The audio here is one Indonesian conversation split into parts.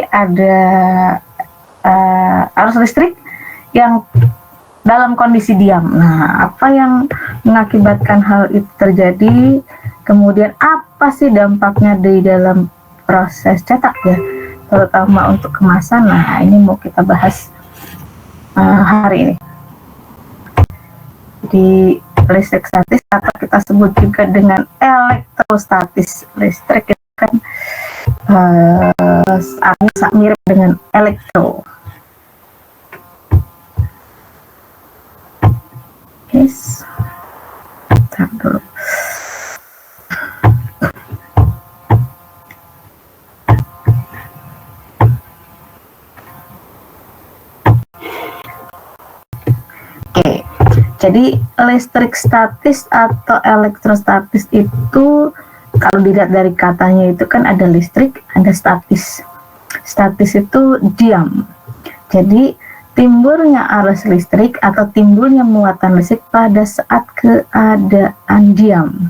ada arus listrik yang dalam kondisi diam. Nah, apa yang mengakibatkan hal itu terjadi? Kemudian apa sih dampaknya di dalam proses cetak ya, terutama untuk kemasan? Nah, ini mau kita bahas hari ini. Di listrik statis atau kita sebut juga dengan elektrostatis. Listrik itu kan sangat mirip dengan elektro. Yes, tar dulu. Oke, jadi listrik statis atau elektrostatis itu kalau dilihat dari katanya itu kan ada listrik, ada statis. Statis itu diam. Jadi timbulnya arus listrik atau timbulnya muatan listrik pada saat keadaan diam.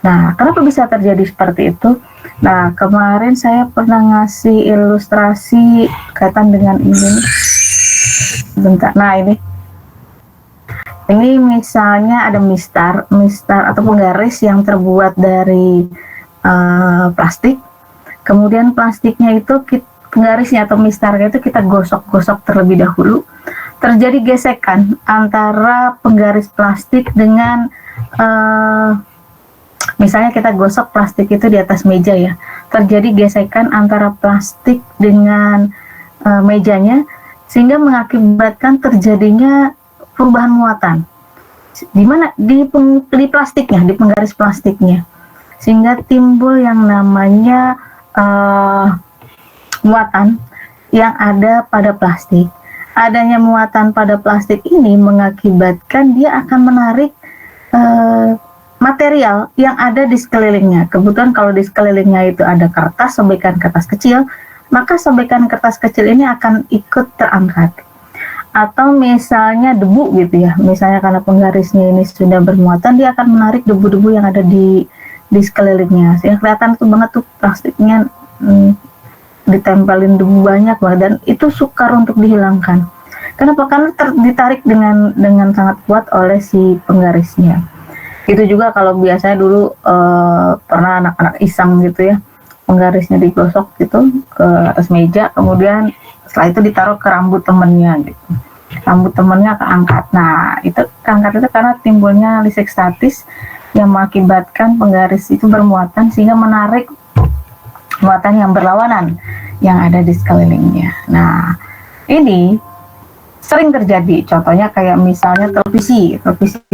Nah, kenapa bisa terjadi seperti itu? Nah, kemarin saya pernah ngasih ilustrasi kaitan dengan ini. Bentar, nah ini misalnya ada mistar atau penggaris yang terbuat dari plastik. Kemudian plastiknya itu penggarisnya atau mistarnya itu kita gosok-gosok terlebih dahulu. Terjadi gesekan antara penggaris plastik dengan misalnya kita gosok plastik itu di atas meja ya. Terjadi gesekan antara plastik dengan mejanya sehingga mengakibatkan terjadinya perubahan muatan. Di mana? Di plastiknya, di penggaris plastiknya. Sehingga timbul yang namanya muatan yang ada pada plastik. Adanya muatan pada plastik ini mengakibatkan dia akan menarik material yang ada di sekelilingnya. Kebetulan kalau di sekelilingnya itu ada kertas, sobekan kertas kecil, maka sobekan kertas kecil ini akan ikut terangkat. Atau misalnya debu gitu ya, misalnya karena penggarisnya ini sudah bermuatan, dia akan menarik debu-debu yang ada di sekelilingnya. Sehingga kelihatan tuh banget tuh plastiknya ditempelin debu banyak banget, dan itu sukar untuk dihilangkan. Kenapa? Karena ditarik dengan sangat kuat oleh si penggarisnya. Itu juga kalau biasanya dulu pernah anak-anak iseng gitu ya, penggarisnya digosok gitu ke atas meja, kemudian setelah itu ditaruh ke rambut temennya gitu. Rambut temennya keangkat. Nah, itu keangkat itu karena timbulnya listrik statis yang mengakibatkan penggaris itu bermuatan sehingga menarik muatan yang berlawanan yang ada di sekelilingnya. Nah, ini sering terjadi. Contohnya kayak misalnya televisi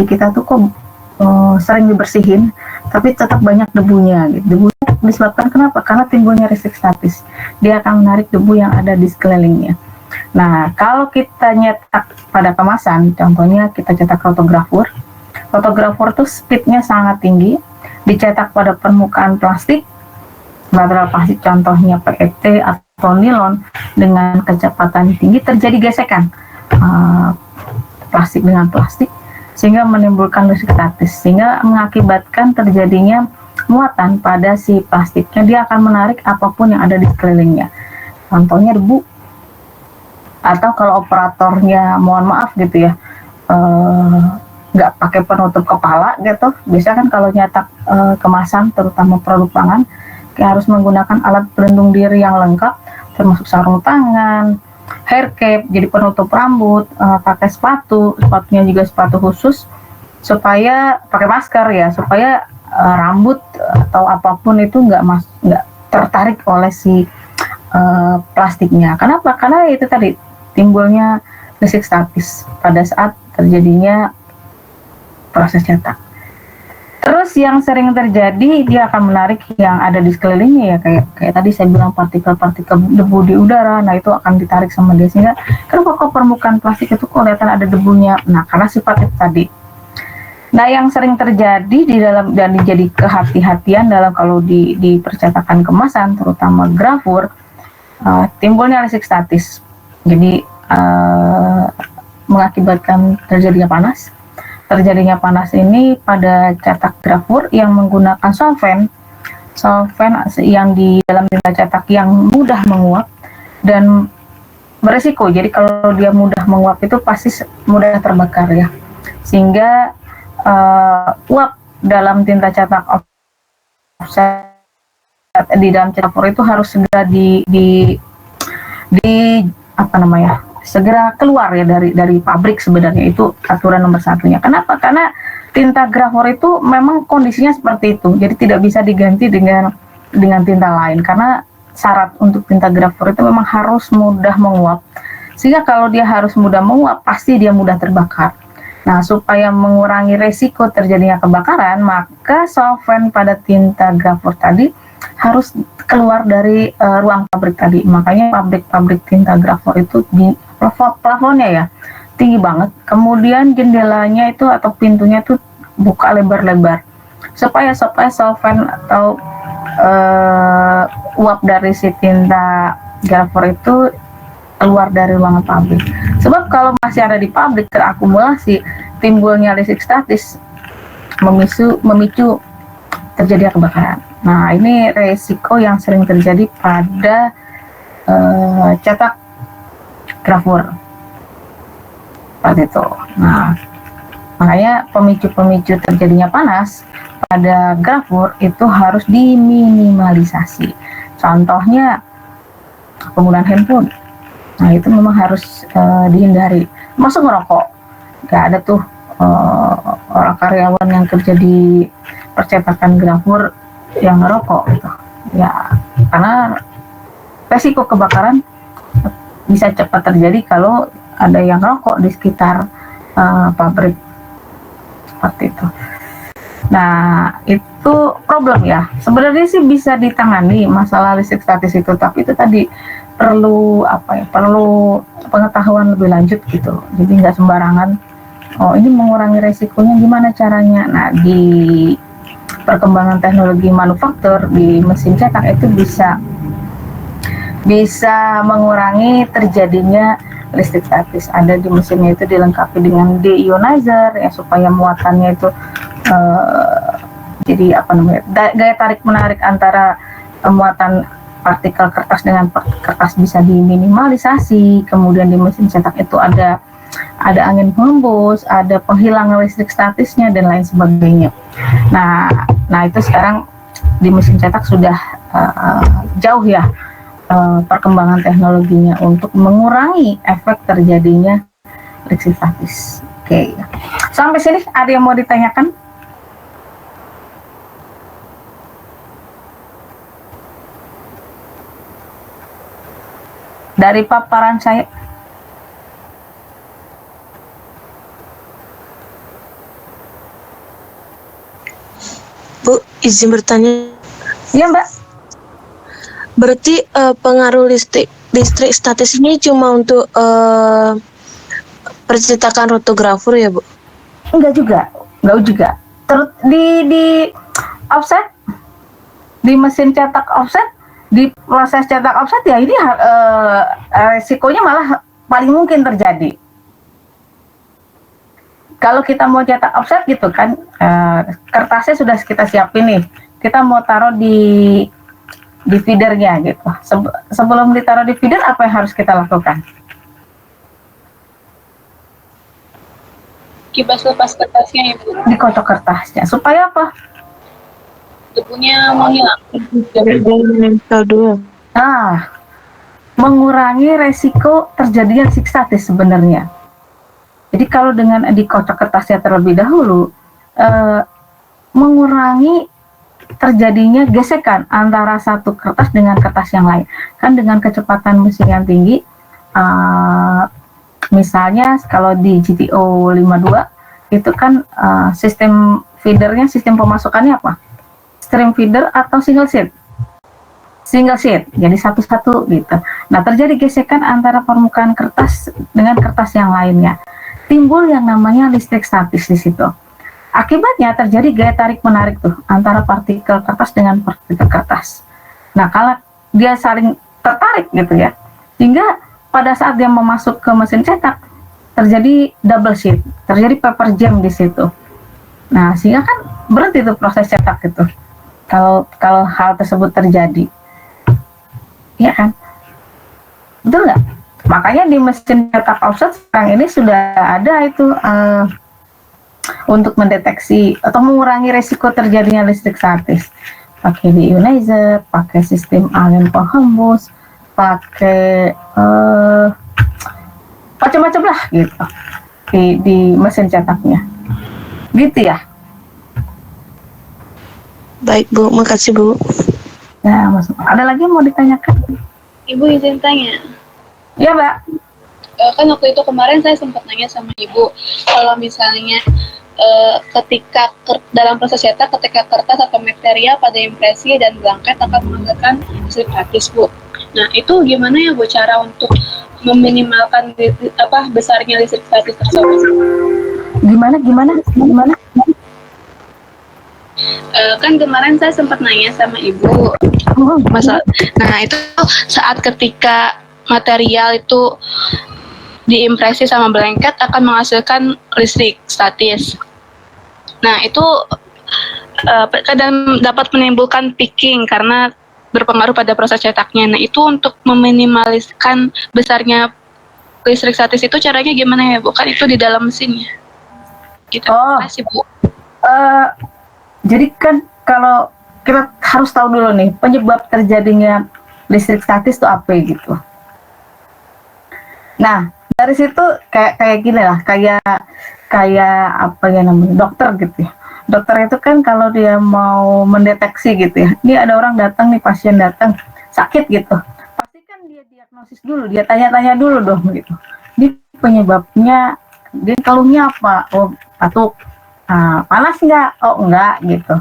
kita tuh kok sering dibersihin, tapi tetap banyak debunya. Gitu. Debunya disebabkan kenapa? Karena timbulnya listrik statis. Dia akan menarik debu yang ada di sekelilingnya. Nah, kalau kita nyetak pada kemasan, contohnya kita cetak rotografur. Rotografur tuh speednya sangat tinggi, dicetak pada permukaan plastik, material plastik contohnya PET atau nilon dengan kecepatan tinggi, terjadi gesekan plastik dengan plastik sehingga menimbulkan listrik statis, sehingga mengakibatkan terjadinya muatan pada si plastiknya. Dia akan menarik apapun yang ada di sekelilingnya, contohnya debu. Atau kalau operatornya mohon maaf gitu ya, nggak pakai penutup kepala gitu, biasanya kan kalau nyetak kemasan terutama produk pangan harus menggunakan alat pelindung diri yang lengkap, termasuk sarung tangan, hair cap, jadi penutup rambut, pakai sepatunya juga sepatu khusus, supaya pakai masker ya, supaya rambut atau apapun itu nggak tertarik oleh si plastiknya. Kenapa? Karena itu tadi timbulnya listrik statis pada saat terjadinya proses cetak. Terus yang sering terjadi, dia akan menarik yang ada di sekelilingnya ya, kayak tadi saya bilang partikel-partikel debu di udara. Nah, itu akan ditarik sama dia, sehingga kenapa kok permukaan plastik itu kok kelihatan ada debunya? Nah, karena sifat itu tadi. Nah, yang sering terjadi di dalam dan menjadi kehati-hatian dalam kalau di percetakan kemasan, terutama grafur, timbulnya listrik statis. Jadi mengakibatkan terjadinya panas. Terjadinya panas ini pada cetak grafur yang menggunakan solvent yang di dalam tinta cetak yang mudah menguap, dan beresiko. Jadi kalau dia mudah menguap itu pasti mudah terbakar ya. Sehingga uap dalam tinta cetak offset di dalam cetak itu harus segera segera keluar ya dari pabrik. Sebenarnya itu aturan nomor satunya. Kenapa? Karena tinta grafor itu memang kondisinya seperti itu, jadi tidak bisa diganti dengan tinta lain, karena syarat untuk tinta grafor itu memang harus mudah menguap, sehingga kalau dia harus mudah menguap pasti dia mudah terbakar. Nah, supaya mengurangi resiko terjadinya kebakaran, maka solvent pada tinta grafor tadi harus keluar dari ruang pabrik tadi. Makanya pabrik tinta grafor itu di plafonnya ya tinggi banget, kemudian jendelanya itu atau pintunya itu buka lebar-lebar supaya solvent atau uap dari si tinta grafor itu keluar dari ruangan pabrik. Sebab kalau masih ada di pabrik terakumulasi, timbulnya listrik statis, memicu terjadinya kebakaran. Nah, ini resiko yang sering terjadi pada cetak grafor seperti itu. Nah, makanya pemicu-pemicu terjadinya panas pada grafor itu harus diminimalisasi. Contohnya penggunaan handphone. Nah, itu memang harus dihindari. Masuk ngerokok, nggak ada tuh orang karyawan yang kerja di percetakan grafor yang ngerokok gitu. Ya, karena resiko kebakaran bisa cepat terjadi kalau ada yang rokok di sekitar pabrik seperti itu. Nah, itu problem ya. Sebenarnya sih bisa ditangani masalah listrik statis itu, tapi itu tadi perlu perlu pengetahuan lebih lanjut gitu. Jadi nggak sembarangan. Oh, ini mengurangi resikonya gimana caranya? Nah, di perkembangan teknologi manufaktur di mesin cetak itu bisa mengurangi terjadinya listrik statis. Ada di mesinnya itu dilengkapi dengan deionizer ya, supaya muatannya itu jadi gaya tarik menarik antara muatan partikel kertas dengan kertas bisa diminimalisasi. Kemudian di mesin cetak itu ada angin pengembus, ada penghilang listrik statisnya dan lain sebagainya. Nah itu sekarang di mesin cetak sudah jauh ya perkembangan teknologinya untuk mengurangi efek terjadinya listrik statis. Oke. Sampai sini ada yang mau ditanyakan? Dari paparan saya. Bu, izin bertanya. Iya, Mbak. Berarti pengaruh listrik statis ini cuma untuk percetakan rotografor ya, Bu? Enggak juga. Terus di offset, di mesin cetak offset, di proses cetak offset ya ini resikonya malah paling mungkin terjadi. Kalau kita mau cetak offset gitu kan, kertasnya sudah kita siapin nih, kita mau taruh di feedernya gitu. Sebelum ditaruh di feeder, apa yang harus kita lakukan? Kibas lepas kertasnya, Ibu. Dikocok kertasnya. Supaya apa? Debunya menghilang. Nah, mengurangi resiko terjadinya listrik statis sebenarnya. Jadi kalau dengan dikocok kertasnya terlebih dahulu, mengurangi terjadinya gesekan antara satu kertas dengan kertas yang lain. Kan dengan kecepatan mesin yang tinggi, misalnya kalau di GTO 52 itu kan sistem feedernya, sistem pemasukannya apa? Stream feeder atau single sheet? Single sheet, jadi satu-satu gitu. Nah, terjadi gesekan antara permukaan kertas dengan kertas yang lainnya. Timbul yang namanya listrik statis di situ. Akibatnya terjadi gaya tarik menarik tuh antara partikel kertas dengan partikel kertas. Nah, kalau dia saling tertarik gitu ya, sehingga pada saat dia memasuk ke mesin cetak terjadi double sheet, terjadi paper jam di situ. Nah, sehingga kan berhenti tuh proses cetak gitu. Kalau hal tersebut terjadi, ya kan? Betul nggak? Makanya di mesin cetak offset sekarang ini sudah ada itu untuk mendeteksi atau mengurangi resiko terjadinya listrik statis. Pakai deionizer, pakai sistem angin penghembus, pakai macam-macam lah gitu di mesin cetaknya. Gitu ya. Baik Bu, makasih Bu. Nah, Mas, ada lagi yang mau ditanyakan? Ibu izin tanya. Ya, Mbak. Kan waktu itu kemarin saya sempat nanya sama ibu, kalau misalnya ketika dalam proses cetak, ketika kertas atau material pada impresi dan blanket akan menghasilkan listrik statis, Bu. Nah, itu gimana ya Bu cara untuk meminimalkan besarnya listrik statis tersebut? Gimana? Kan kemarin saya sempat nanya sama ibu masalah. Nah, itu saat ketika material itu diimpresi sama blanket akan menghasilkan listrik statis. Nah, itu kadang dapat menimbulkan peaking karena berpengaruh pada proses cetaknya. Nah, itu untuk meminimaliskan besarnya listrik statis itu caranya gimana ya, Bu? Kan itu di dalam mesinnya. Gitu. Terima kasih, Bu. Jadi kan kalau kita harus tahu dulu nih penyebab terjadinya listrik statis itu apa gitu. Nah, dari situ kayak gini lah, kayak apa ya namanya, dokter gitu ya. Dokter itu kan kalau dia mau mendeteksi gitu ya, ini ada orang datang nih, pasien datang sakit gitu, pasti kan dia diagnosis dulu, dia tanya-tanya dulu dong gitu. Ini penyebabnya, dia keluhnya apa? Oh, batuk. Panas nggak? Oh, enggak gitu.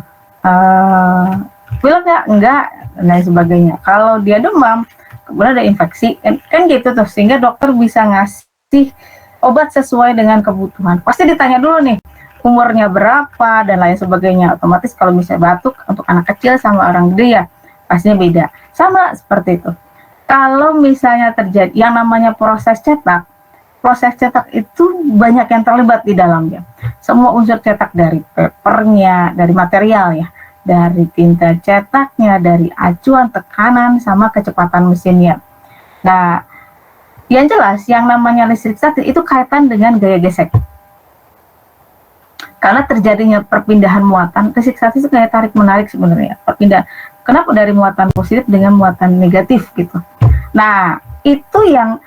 Pilek nggak? Enggak, dan lain sebagainya. Kalau dia demam, kemudian ada infeksi, kan gitu tuh, sehingga dokter bisa ngasih obat sesuai dengan kebutuhan. Pasti ditanya dulu nih, umurnya berapa, dan lain sebagainya. Otomatis kalau misalnya batuk, untuk anak kecil sama orang gede ya, pastinya beda. Sama seperti itu. Kalau misalnya terjadi yang namanya proses cetak itu banyak yang terlibat di dalamnya. Semua unsur cetak, dari papernya, dari material ya, dari tinta cetaknya, dari acuan, tekanan, sama kecepatan mesinnya. Nah, yang jelas yang namanya listrik statis itu kaitan dengan gaya gesek. Karena terjadinya perpindahan muatan, listrik statis itu kayak tarik menarik sebenarnya. Kenapa dari muatan positif dengan muatan negatif gitu. Nah, itu yang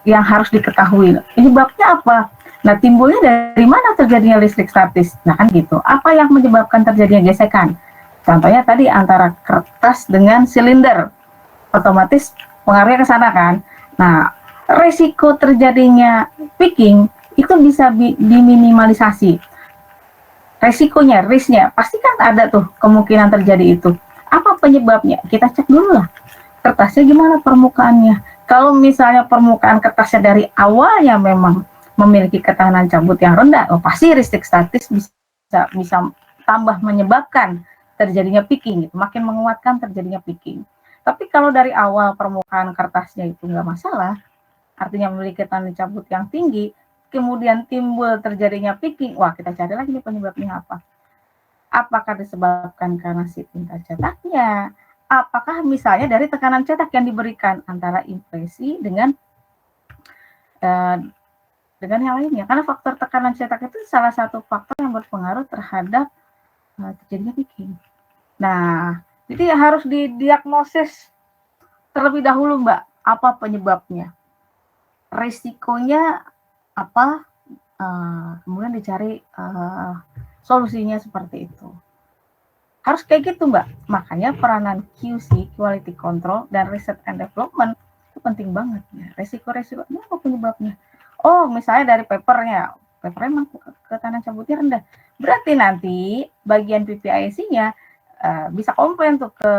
harus diketahui. Penyebabnya apa? Nah, timbulnya dari mana terjadinya listrik statis? Nah, kan gitu. Apa yang menyebabkan terjadinya gesekan? Contohnya tadi antara kertas dengan silinder. Otomatis pengaruhnya ke sana kan. Nah, resiko terjadinya peaking itu bisa diminimalisasi. Resikonya, risknya, pasti kan ada tuh kemungkinan terjadi itu. Apa penyebabnya? Kita cek dulu lah. Kertasnya gimana permukaannya? Kalau misalnya permukaan kertasnya dari awalnya memang memiliki ketahanan cabut yang rendah, pasti listrik statis bisa tambah menyebabkan terjadinya peaking, gitu, makin menguatkan terjadinya peaking. Tapi kalau dari awal permukaan kertasnya itu nggak masalah, artinya memiliki ketahanan cabut yang tinggi, kemudian timbul terjadinya peaking, wah kita cari lagi nih penyebabnya apa. Apakah disebabkan karena si tinta cetaknya? Apakah misalnya dari tekanan cetak yang diberikan antara impresi dengan yang lainnya? Karena faktor tekanan cetak itu salah satu faktor yang berpengaruh terhadap terjadinya peaking. Nah, jadi harus didiagnosis terlebih dahulu, Mbak, apa penyebabnya, resikonya apa, kemudian dicari solusinya seperti itu. Harus kayak gitu, Mbak. Makanya peranan QC, Quality Control, dan Research and Development itu penting banget. Ya. Resiko-resiko, ini apa penyebabnya? Oh, misalnya dari papernya memang ketahanan cabutnya rendah. Berarti nanti bagian PPIC-nya bisa komplain tuh ke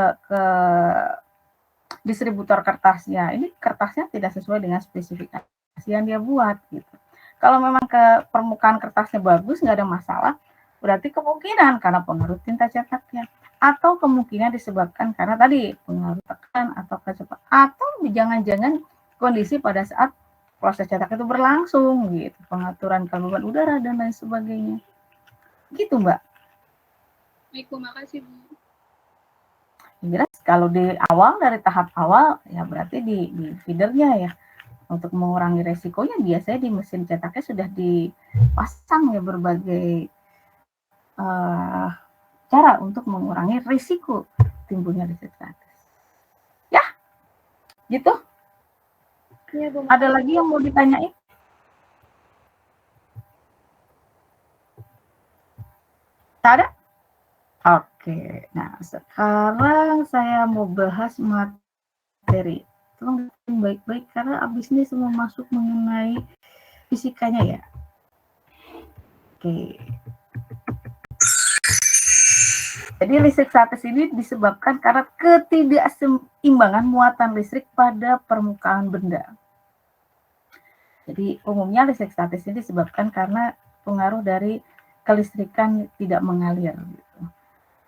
distributor kertasnya. Ini kertasnya tidak sesuai dengan spesifikasi yang dia buat gitu. Kalau memang ke permukaan kertasnya bagus, nggak ada masalah, berarti kemungkinan karena pengaruh tinta cetaknya, atau kemungkinan disebabkan karena tadi pengaruh tekan atau kecepatan, atau jangan-jangan kondisi pada saat proses cetak itu berlangsung gitu, pengaturan kelembaban udara dan lain sebagainya. Gitu, Mbak. Baik, Bu, makasih, Bu. Jelas kalau di awal, dari tahap awal, ya berarti di feedernya ya, untuk mengurangi resikonya biasanya di mesin cetaknya sudah dipasang ya berbagai cara untuk mengurangi risiko timbulnya listrik statis. Ya, gitu. Iya, Bu. Ada lagi yang mau ditanyain? Tak ada? Oke, nah sekarang saya mau bahas materi. Tolong dengerin baik-baik karena abis ini semua masuk mengenai fisikanya ya. Oke. Jadi listrik statis ini disebabkan karena ketidakseimbangan muatan listrik pada permukaan benda. Jadi umumnya listrik statis ini disebabkan karena pengaruh dari kelistrikan tidak mengalir. Gitu.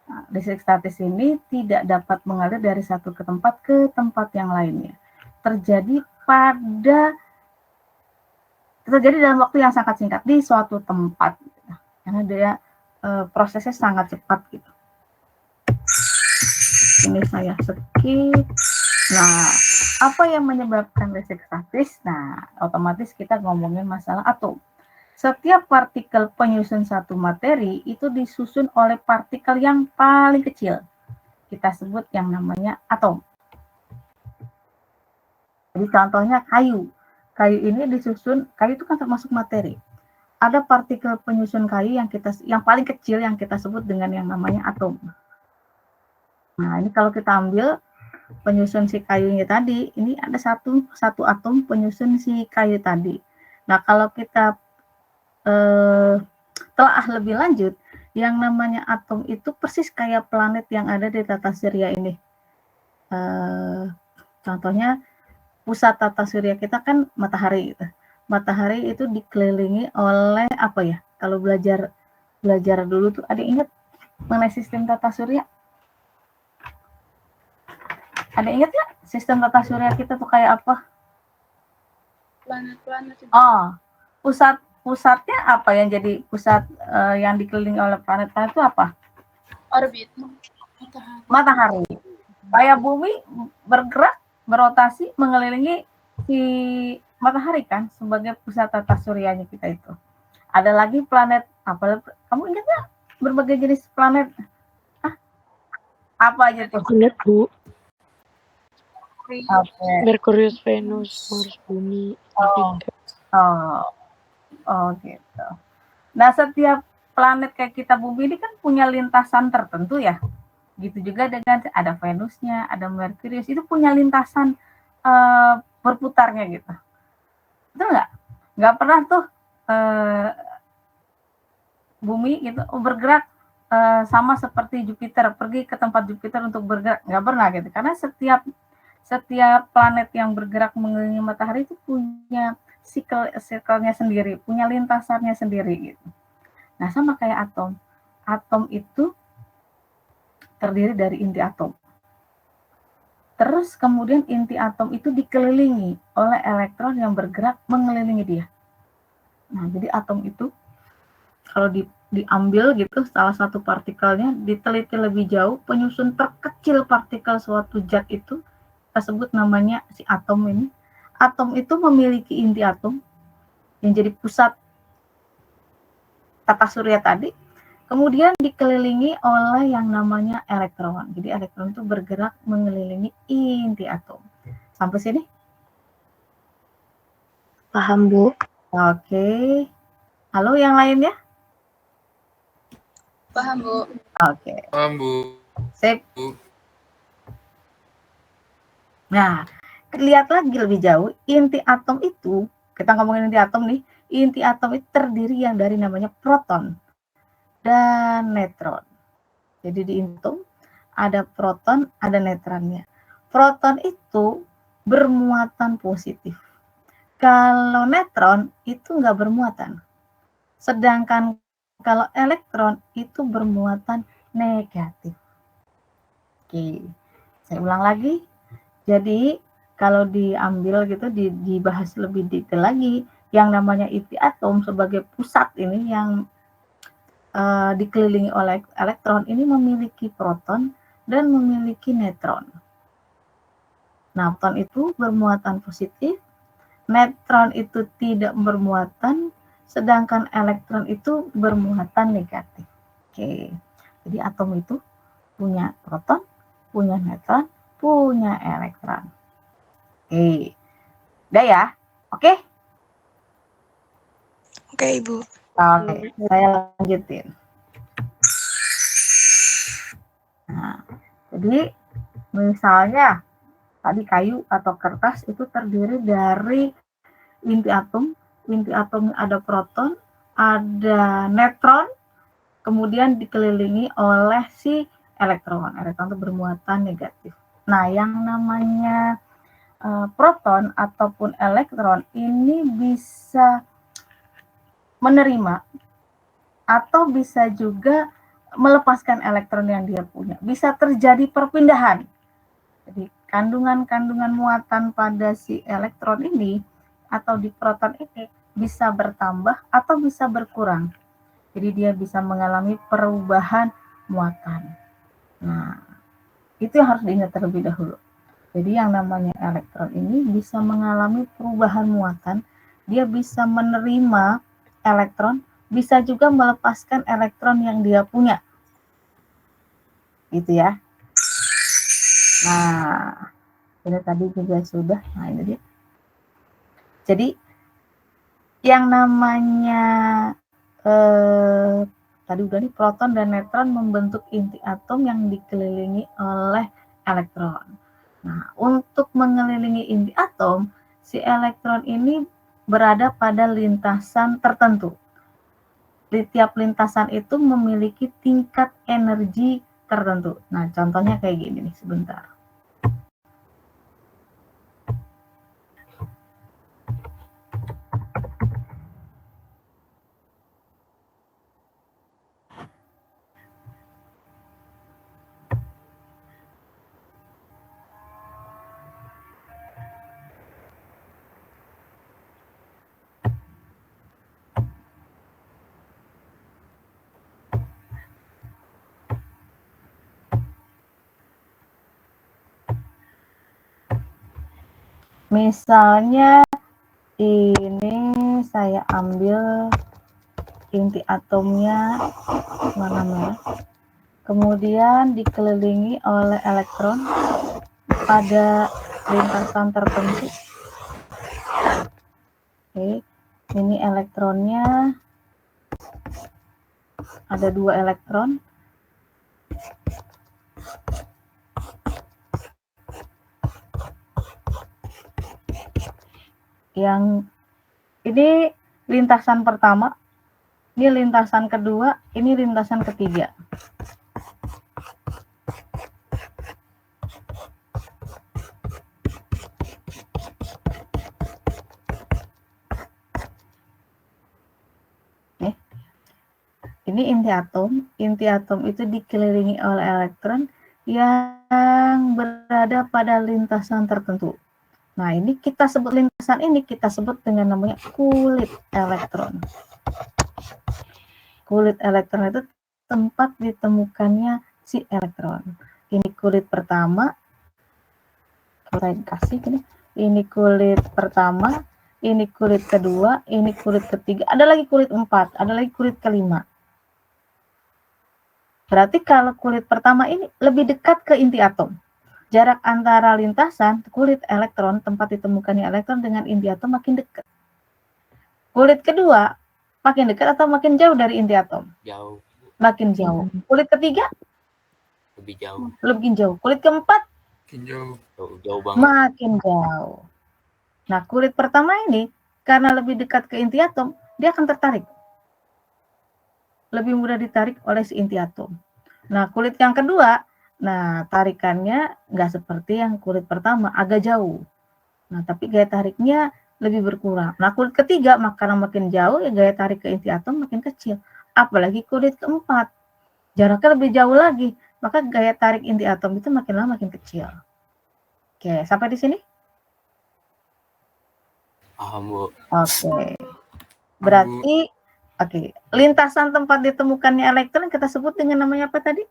Nah, listrik statis ini tidak dapat mengalir dari satu tempat ke tempat yang lainnya. Terjadi dalam waktu yang sangat singkat di suatu tempat, gitu. Karena dia prosesnya sangat cepat gitu. Ini saya skip. Nah, apa yang menyebabkan listrik statis? Nah, otomatis kita ngomongin masalah atom. Setiap partikel penyusun satu materi itu disusun oleh partikel yang paling kecil. Kita sebut yang namanya atom. Jadi contohnya kayu. Kayu ini disusun, kayu itu kan termasuk materi. Ada partikel penyusun kayu yang paling kecil yang kita sebut dengan yang namanya atom. Nah, ini kalau kita ambil penyusun si kayunya tadi, ini ada satu atom penyusun si kayu tadi. Nah, kalau kita telah lebih lanjut, yang namanya atom itu persis kayak planet yang ada di tata surya ini. Contohnya, pusat tata surya kita kan matahari. Gitu. Matahari itu dikelilingi oleh apa ya? Kalau belajar dulu tuh, ada ingat mengenai sistem tata surya? Ada ingat nggak sistem tata surya kita tuh kayak apa? Planet-planet. Oh, pusatnya apa yang jadi pusat yang dikelilingi oleh planet-planet itu apa? Orbit. Matahari. Kayak bumi bergerak, berotasi mengelilingi si matahari kan sebagai pusat tata suryanya kita itu. Ada lagi planet apa? Kamu ingat nggak berbagai jenis planet? Hah? Apa aja tuh? Ingat, Bu. Okay. Merkurius, Venus, Mars, Bumi, Jupiter. Oh gitu. Nah, setiap planet kayak kita bumi ini kan punya lintasan tertentu ya. Gitu juga dengan ada Venusnya, ada Merkurius, itu punya lintasan berputarnya gitu. Betul nggak? Nggak pernah tuh bumi gitu bergerak sama seperti Jupiter, pergi ke tempat Jupiter untuk bergerak, nggak pernah gitu. Karena setiap planet yang bergerak mengelilingi matahari itu punya siklenya sendiri, punya lintasannya sendiri gitu. Nah, sama kayak atom. Atom itu terdiri dari inti atom. Terus kemudian inti atom itu dikelilingi oleh elektron yang bergerak mengelilingi dia. Nah, jadi atom itu kalau diambil gitu salah satu partikelnya, diteliti lebih jauh, penyusun terkecil partikel suatu zat itu kita sebut namanya si atom ini. Atom itu memiliki inti atom yang jadi pusat tata surya tadi, kemudian dikelilingi oleh yang namanya elektron. Jadi elektron itu bergerak mengelilingi inti atom. Sampai sini? Paham, Bu. Oke. Halo yang lainnya? Paham, Bu. Oke. Paham, Bu. Sip. Nah, lihat lagi lebih jauh, inti atom itu, kita ngomongin inti atom nih, inti atom itu terdiri yang dari namanya proton dan neutron. Jadi di atom ada proton, ada neutronnya. Proton itu bermuatan positif. Kalau neutron itu nggak bermuatan. Sedangkan kalau elektron itu bermuatan negatif. Oke, saya ulang lagi. Jadi kalau diambil gitu dibahas lebih detail lagi, yang namanya inti atom sebagai pusat ini yang dikelilingi oleh elektron ini memiliki proton dan memiliki neutron. Nah, proton itu bermuatan positif, neutron itu tidak bermuatan, sedangkan elektron itu bermuatan negatif. Oke, jadi atom itu punya proton, punya neutron, punya elektron. Oke, udah ya? Oke? Oke, Ibu. Oke, saya lanjutin. Nah, jadi misalnya tadi kayu atau kertas itu terdiri dari inti atom. Inti atomnya ada proton, ada neutron, kemudian dikelilingi oleh si elektron. Elektron itu bermuatan negatif. Nah, yang namanya proton ataupun elektron ini bisa menerima atau bisa juga melepaskan elektron yang dia punya. Bisa terjadi perpindahan. Jadi kandungan-kandungan muatan pada si elektron ini atau di proton ini bisa bertambah atau bisa berkurang. Jadi dia bisa mengalami perubahan muatan. Nah, itu yang harus diingat terlebih dahulu. Jadi yang namanya elektron ini bisa mengalami perubahan muatan, dia bisa menerima elektron, bisa juga melepaskan elektron yang dia punya. Gitu ya. Nah, ini tadi juga sudah. Nah, ini dia. Jadi yang namanya tadi udah nih, proton dan neutron membentuk inti atom yang dikelilingi oleh elektron. Nah, untuk mengelilingi inti atom, si elektron ini berada pada lintasan tertentu. Di tiap lintasan itu memiliki tingkat energi tertentu. Nah, contohnya kayak gini nih, sebentar. Misalnya ini saya ambil inti atomnya warna merah, kemudian dikelilingi oleh elektron pada lintasan tertentu. Oke, ini elektronnya ada 2 elektron. Yang ini lintasan pertama, ini lintasan kedua, ini lintasan ketiga. Ini inti atom itu dikelilingi oleh elektron yang berada pada lintasan tertentu. Nah, ini kita sebut lintasan ini kita sebut dengan namanya kulit elektron. Kulit elektron itu tempat ditemukannya si elektron. Ini kulit pertama, saya kasih gini. Ini kulit pertama, ini kulit kedua, ini kulit ketiga, ada lagi kulit 4, ada lagi kulit kelima. Berarti kalau kulit pertama ini lebih dekat ke inti atom. Jarak antara lintasan kulit elektron, tempat ditemukannya elektron dengan inti atom makin dekat. Kulit kedua makin dekat atau makin jauh dari inti atom? Jauh. Makin jauh. Kulit ketiga? Lebih jauh. Lebih jauh. Kulit keempat? Makin jauh. Jauh banget. Makin jauh. Nah, kulit pertama ini karena lebih dekat ke inti atom, dia akan tertarik. Lebih mudah ditarik oleh si inti atom. Nah, kulit yang kedua, nah tarikannya nggak seperti yang kulit pertama, agak jauh. Nah, tapi gaya tariknya lebih berkurang. Nah, kulit ketiga, karena makin jauh, ya gaya tarik ke inti atom makin kecil. Apalagi kulit keempat, jaraknya lebih jauh lagi, maka gaya tarik inti atom itu makin lama makin kecil. Oke, sampai di sini? Paham, Bu. Oke. Berarti lintasan tempat ditemukannya elektron kita sebut dengan namanya apa tadi?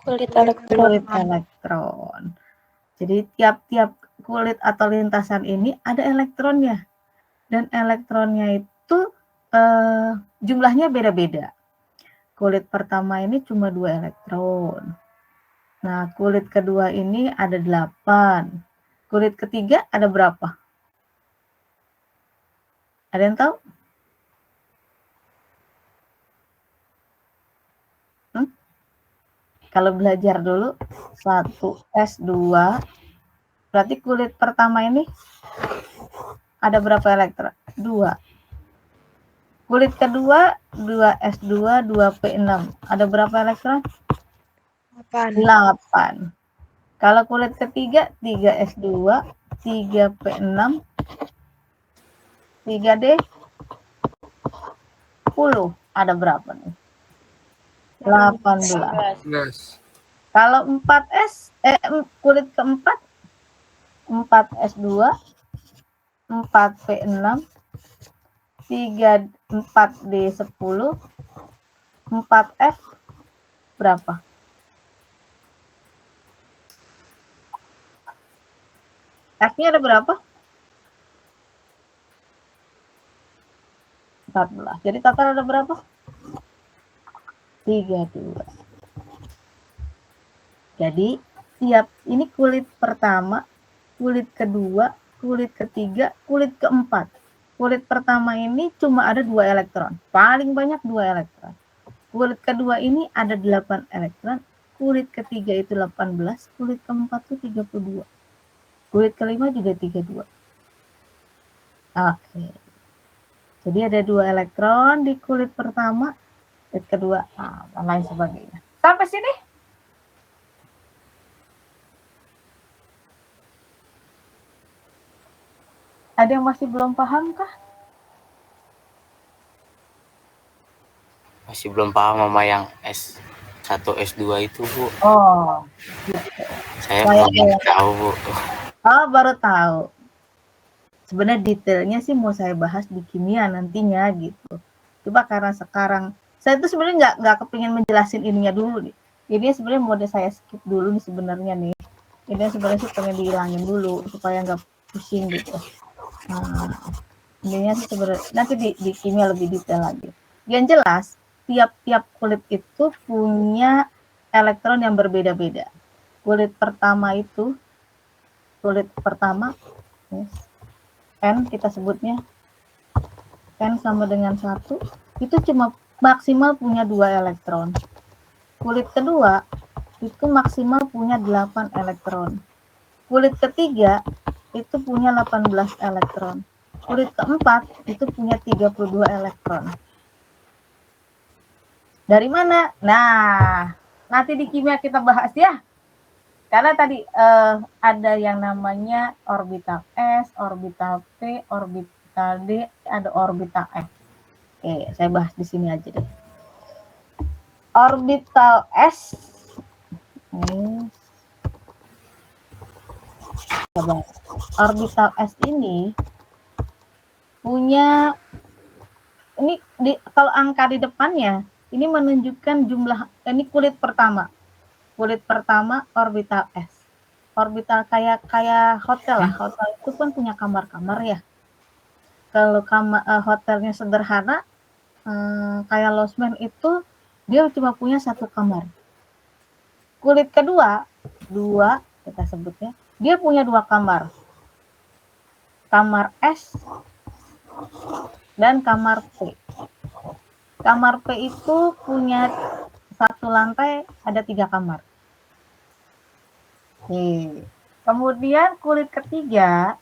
Kulit elektron. Kulit elektron. Jadi tiap-tiap kulit atau lintasan ini ada elektronnya. Dan elektronnya itu jumlahnya beda-beda. Kulit pertama ini cuma 2 elektron. Nah, kulit kedua ini ada 8. Kulit ketiga ada berapa? Ada yang tahu? Kalau belajar dulu 1S2, berarti kulit pertama ini ada berapa elektron? 2. Kulit kedua 2S2, 2P6. Ada berapa elektron? 8. 8. Kalau kulit ketiga 3S2, 3P6, 3D 10. Ada berapa nih? 18. Yes. Kalau 4S, kulit keempat 4S2, 4P6, 4D10, 4F berapa? F-nya ada berapa? 14. Jadi total ada berapa? 32. Jadi tiap ini kulit pertama, kulit kedua, kulit ketiga, kulit keempat. Kulit pertama ini cuma ada 2 elektron. Paling banyak 2 elektron. Kulit kedua ini ada 8 elektron. Kulit ketiga itu 18. Kulit keempat itu 32. Kulit kelima juga 32. Oke. Jadi ada 2 elektron di kulit pertama, kulit kedua, dan lain sebagainya. Sampai sini? Ada yang masih belum paham kah? Masih belum paham sama yang S1, S2 itu, Bu. Oh, gitu. Saya belum tahu, Bu. Oh, baru tahu. Sebenarnya detailnya sih mau saya bahas di kimia nantinya gitu. Coba karena sekarang saya tuh sebenarnya nggak kepingin menjelasin ininya dulu nih. Ini sebenarnya mode saya skip dulu nih sebenarnya nih. Ini sebenarnya sih pengen dihilangin dulu supaya nggak pusing gitu. Nah, intinya sih sebenarnya nanti di kimia lebih detail lagi. Yang jelas tiap-tiap kulit itu punya elektron yang berbeda-beda. Kulit pertama N kita sebutnya N sama dengan 1 itu cuma maksimal punya 2 elektron. Kulit kedua itu maksimal punya 8 elektron. Kulit ketiga itu punya 18 elektron. Kulit keempat itu punya 32 elektron. Dari mana? Nah, nanti di kimia kita bahas ya. Karena tadi ada yang namanya orbital S, orbital P, orbital D, ada orbital F. Oke, saya bahas di sini aja deh. Orbital S. Orbital S ini punya kalau angka di depannya ini menunjukkan jumlah, ini kulit pertama. Kulit pertama orbital S. Orbital kayak hotel lah. Hotel itu kan punya kamar-kamar ya. Kalau hotelnya sederhana, kayak losmen itu dia cuma punya 1 kamar. Kulit kedua, 2 kita sebutnya, dia punya 2 kamar. Kamar S dan kamar P. Kamar P itu punya 1 lantai, ada 3 kamar. Oke. Kemudian kulit ketiga,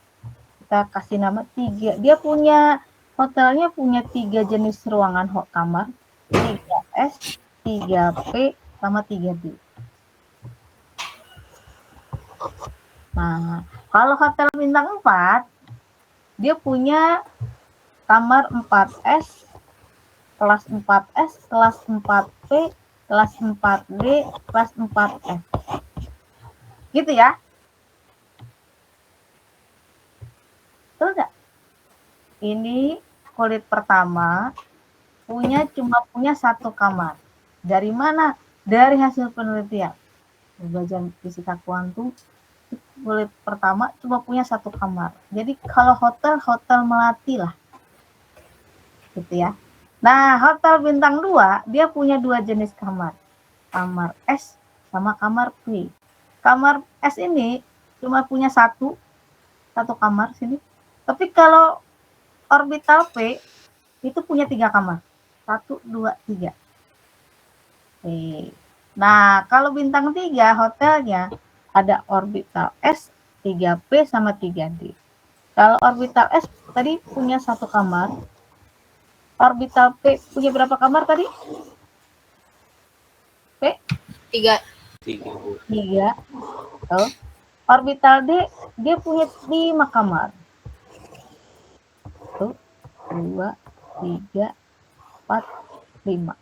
kita kasih nama 3. Dia hotelnya punya 3 jenis ruangan kamar, 3S, 3P, sama 3D. Nah, kalau hotel bintang 4, dia punya kamar 4S, kelas 4S, kelas 4P, kelas 4D, kelas 4F. Gitu ya. Betul nggak? Ini kulit pertama cuma punya 1 kamar. Dari mana? Dari hasil penelitian. belajar fisika kuantum kulit pertama cuma punya satu kamar. Jadi kalau hotel Melati lah, gitu ya. Nah, hotel bintang 2 dia punya 2 jenis kamar, kamar S sama kamar P. Kamar S ini cuma punya satu kamar sini. Tapi kalau orbital P itu punya 3 kamar, 1, 2, 3. Oke. Nah, kalau bintang 3 hotelnya ada orbital S, 3P sama 3D. Kalau orbital S tadi punya satu kamar, orbital P punya berapa kamar tadi? P? 3. 3 Bu. 3. Oh. Orbital D dia punya 5 kamar. 1, 2, 3, 4, 5.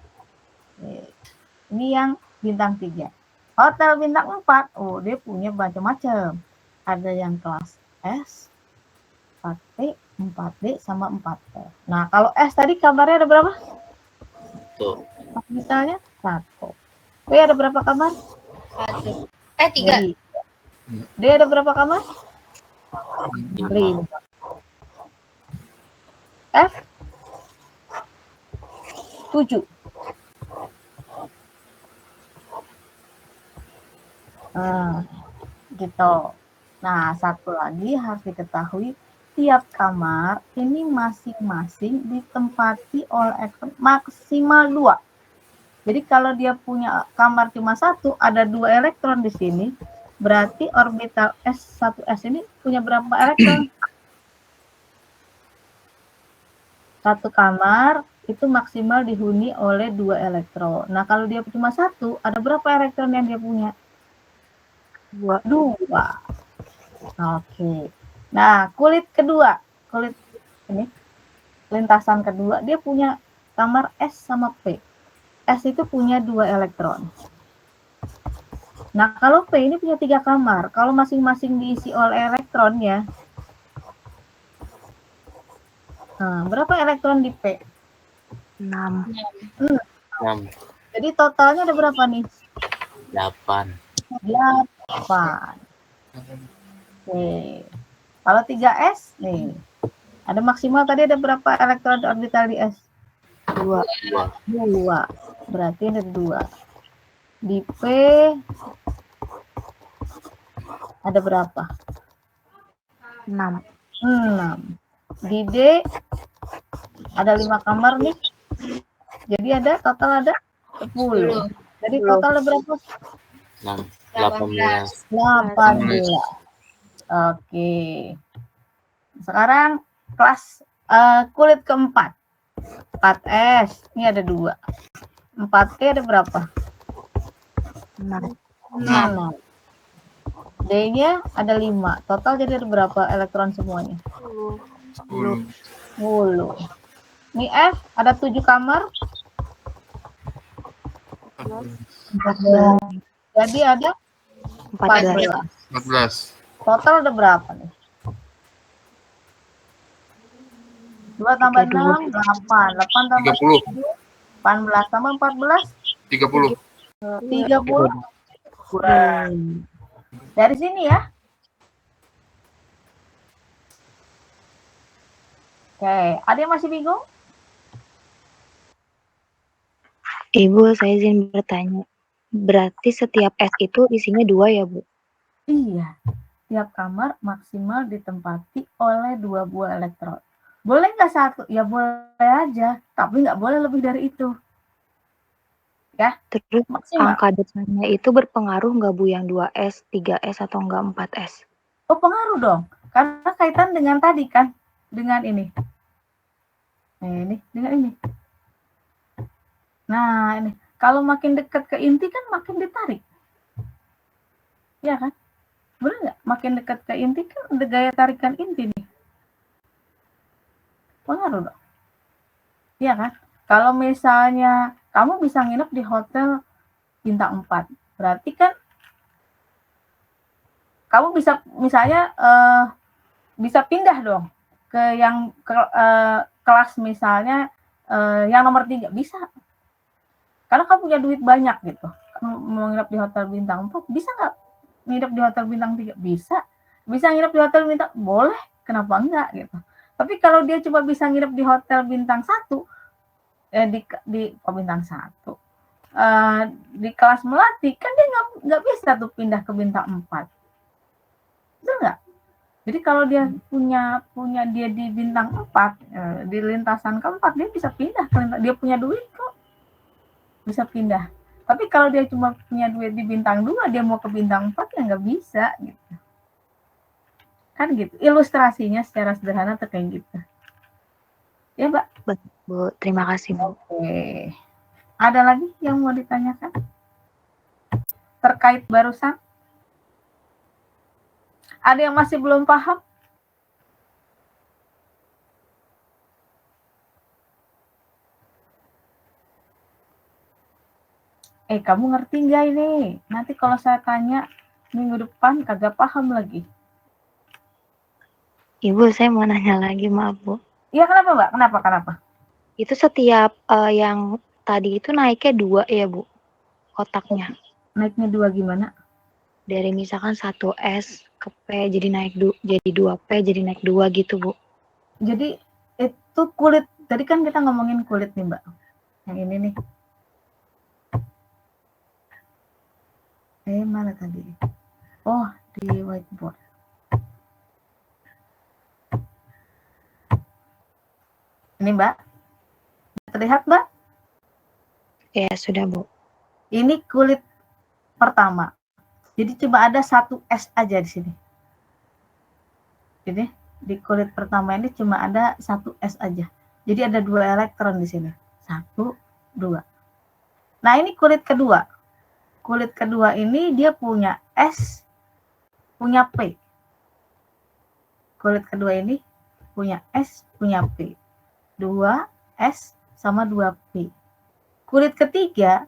Ini yang bintang 3. Hotel bintang 4, oh dia punya macam-macam. Ada yang kelas S, 4T, 4D, sama 4T. Nah, kalau S tadi kamarnya ada berapa? Tuh. Misalnya 1. B ada berapa kamar? 1. 3. D ada berapa kamar? 5. 5. F 7. Gitu. Nah, satu lagi harus diketahui, tiap kamar ini masing-masing ditempati oleh elektron maksimal 2. Jadi kalau dia punya kamar cuma 1, ada 2 elektron di sini, berarti orbital S1S ini punya berapa elektron? Satu kamar itu maksimal dihuni oleh 2 elektron. Nah, kalau dia cuma 1, ada berapa elektron yang dia punya? 2. Oke. Nah, kulit kedua, kulit ini, lintasan kedua, dia punya kamar S sama P. S itu punya 2 elektron. Nah, kalau P ini punya 3 kamar. Kalau masing-masing diisi oleh elektron ya. Nah, berapa elektron di P? 6. 6. Jadi totalnya ada berapa nih? 8. 8. Oke. Kalau 3S nih, ada maksimal tadi ada berapa elektron orbital di S? 2. 2. Berarti ada 2. Di P ada berapa? 6. 6. Di D ada 5 kamar nih. Jadi ada total ada 10. Jadi total ada berapa? 6. 18. 18. Oke. Sekarang kelas kulit keempat. 4S. Ini ada 2. 4T ada berapa? 6. 6. D-nya ada 5. Total jadi ada berapa elektron semuanya? 10. 10. Ini F ada 7 kamar. 14. Jadi ada 14. 14. Total ada berapa nih? 2 tambah 6, 8. 8 tambah 30. 18 tambah 14, 30. 30. Kurang. Dari sini ya. Oke, ada yang masih bingung? Ibu, saya izin bertanya. Berarti setiap S itu isinya 2 ya, Bu? Iya. Tiap kamar maksimal ditempati oleh 2 buah elektron. Boleh nggak 1? Ya boleh aja, tapi nggak boleh lebih dari itu. Ya, Terus maksimal. angka depannya itu berpengaruh nggak, Bu, yang 2S, 3S, atau enggak 4S? Oh, pengaruh dong. Karena kaitan dengan tadi kan, dengan ini. Ini, dengan ini. Nah, ini. Kalau makin dekat ke inti kan makin ditarik. Ya kan? Benar nggak? Makin dekat ke inti kan ada gaya tarikan inti nih. Pengaruh dong. Iya kan? Kalau misalnya kamu bisa nginep di hotel bintang 4, berarti kan kamu bisa misalnya bisa pindah dong ke yang kelas misalnya yang nomor 3 bisa. Karena kamu punya duit banyak gitu. mau nginep di hotel bintang 4, bisa nggak nginep di hotel bintang 3? Bisa. Bisa nginep di hotel bintang, boleh, kenapa enggak gitu. Tapi kalau dia cuma bisa nginep di hotel bintang 1, bintang 1, di kelas Melati, kan dia nggak bisa tuh pindah ke bintang 4. Betul nggak? Jadi kalau dia punya dia di bintang 4, di lintasan keempat, dia bisa pindah ke dia punya duit kok, bisa pindah. Tapi kalau dia cuma punya duit di bintang 2, dia mau ke bintang 4 ya nggak bisa gitu. Kan gitu. Ilustrasinya secara sederhana tuh kayak gitu. Ya, Mbak? Betul, Bu. Terima kasih, Bu. Oke. Ada lagi yang mau ditanyakan? Terkait barusan? Ada yang masih belum paham? Kamu ngerti nggak ini? Nanti kalau saya tanya minggu depan kagak paham lagi. Ibu, saya mau nanya lagi, maaf, Bu. Iya, kenapa, Mbak? Kenapa? Itu setiap yang tadi itu naiknya 2 ya, Bu? Kotaknya. Naiknya 2 gimana? Dari misalkan 1S ke P jadi jadi 2P jadi naik 2 gitu, Bu. Jadi itu kulit. Tadi kan kita ngomongin kulit nih, Mbak. Yang ini nih. Mana tadi? Oh, di whiteboard. Ini, Mbak. Terlihat, Mbak? Ya, sudah, Bu. Ini kulit pertama. Jadi coba ada 1S aja di sini. Jadi di kulit pertama ini cuma ada 1S aja. Jadi ada 2 elektron di sini. 1, 2. Nah, ini kulit kedua. Kulit kedua ini dia punya S, punya P. Kulit kedua ini punya S, punya P. 2S sama 2P. Kulit ketiga,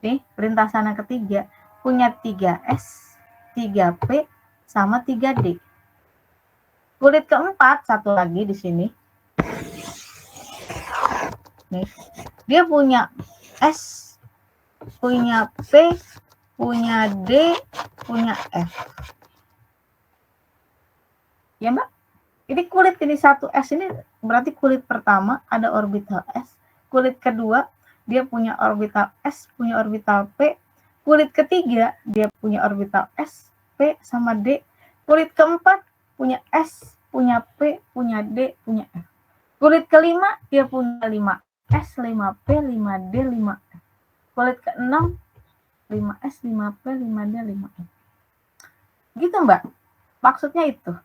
nih lintasan yang ketiga, punya 3S, 3P, sama 3D. Kulit keempat, satu lagi di sini. Nih, dia punya S, punya P, punya D, punya F. Ya, Mbak? Ini kulit ini 1S ini berarti kulit pertama ada orbital S. Kulit kedua dia punya orbital S, punya orbital P. Kulit ketiga dia punya orbital S, P, sama D. Kulit keempat punya S, punya P, punya D, punya F. Kulit kelima dia punya 5S, 5P, 5D, 5F. Kulit keenam 5S, 5P, 5D, 5F. Gitu, Mbak. Maksudnya itu.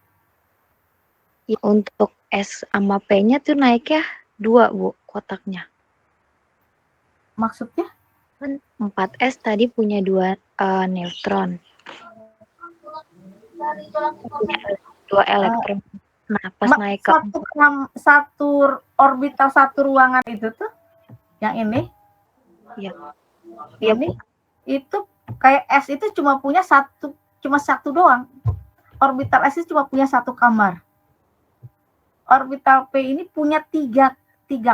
Ya, untuk S sama P-nya tuh naiknya 2, Bu, kotaknya. Maksudnya? Kan 4S tadi punya 2 neutron. Punya 2 elektron. Nah, pas naik ke satu orbital satu ruangan itu tuh, yang ini, ini itu kayak S itu cuma satu doang. Orbital S itu cuma punya 1 kamar. Orbital P ini punya 3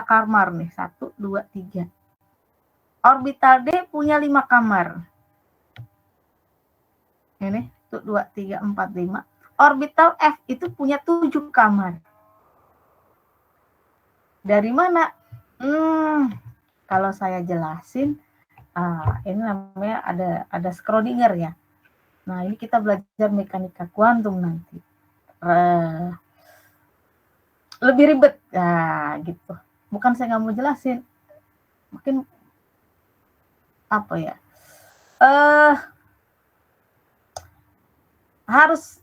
kamar nih, 1, 2, 3. Orbital D punya 5 kamar. Ini 1, 2, 3, 4, 5. Orbital F itu punya 7 kamar. Dari mana? Kalau saya jelasin, ini namanya ada Schrödinger ya. Nah, ini kita belajar mekanika kuantum nanti. Lebih ribet, gitu. Bukan saya nggak mau jelasin, mungkin apa ya? Harus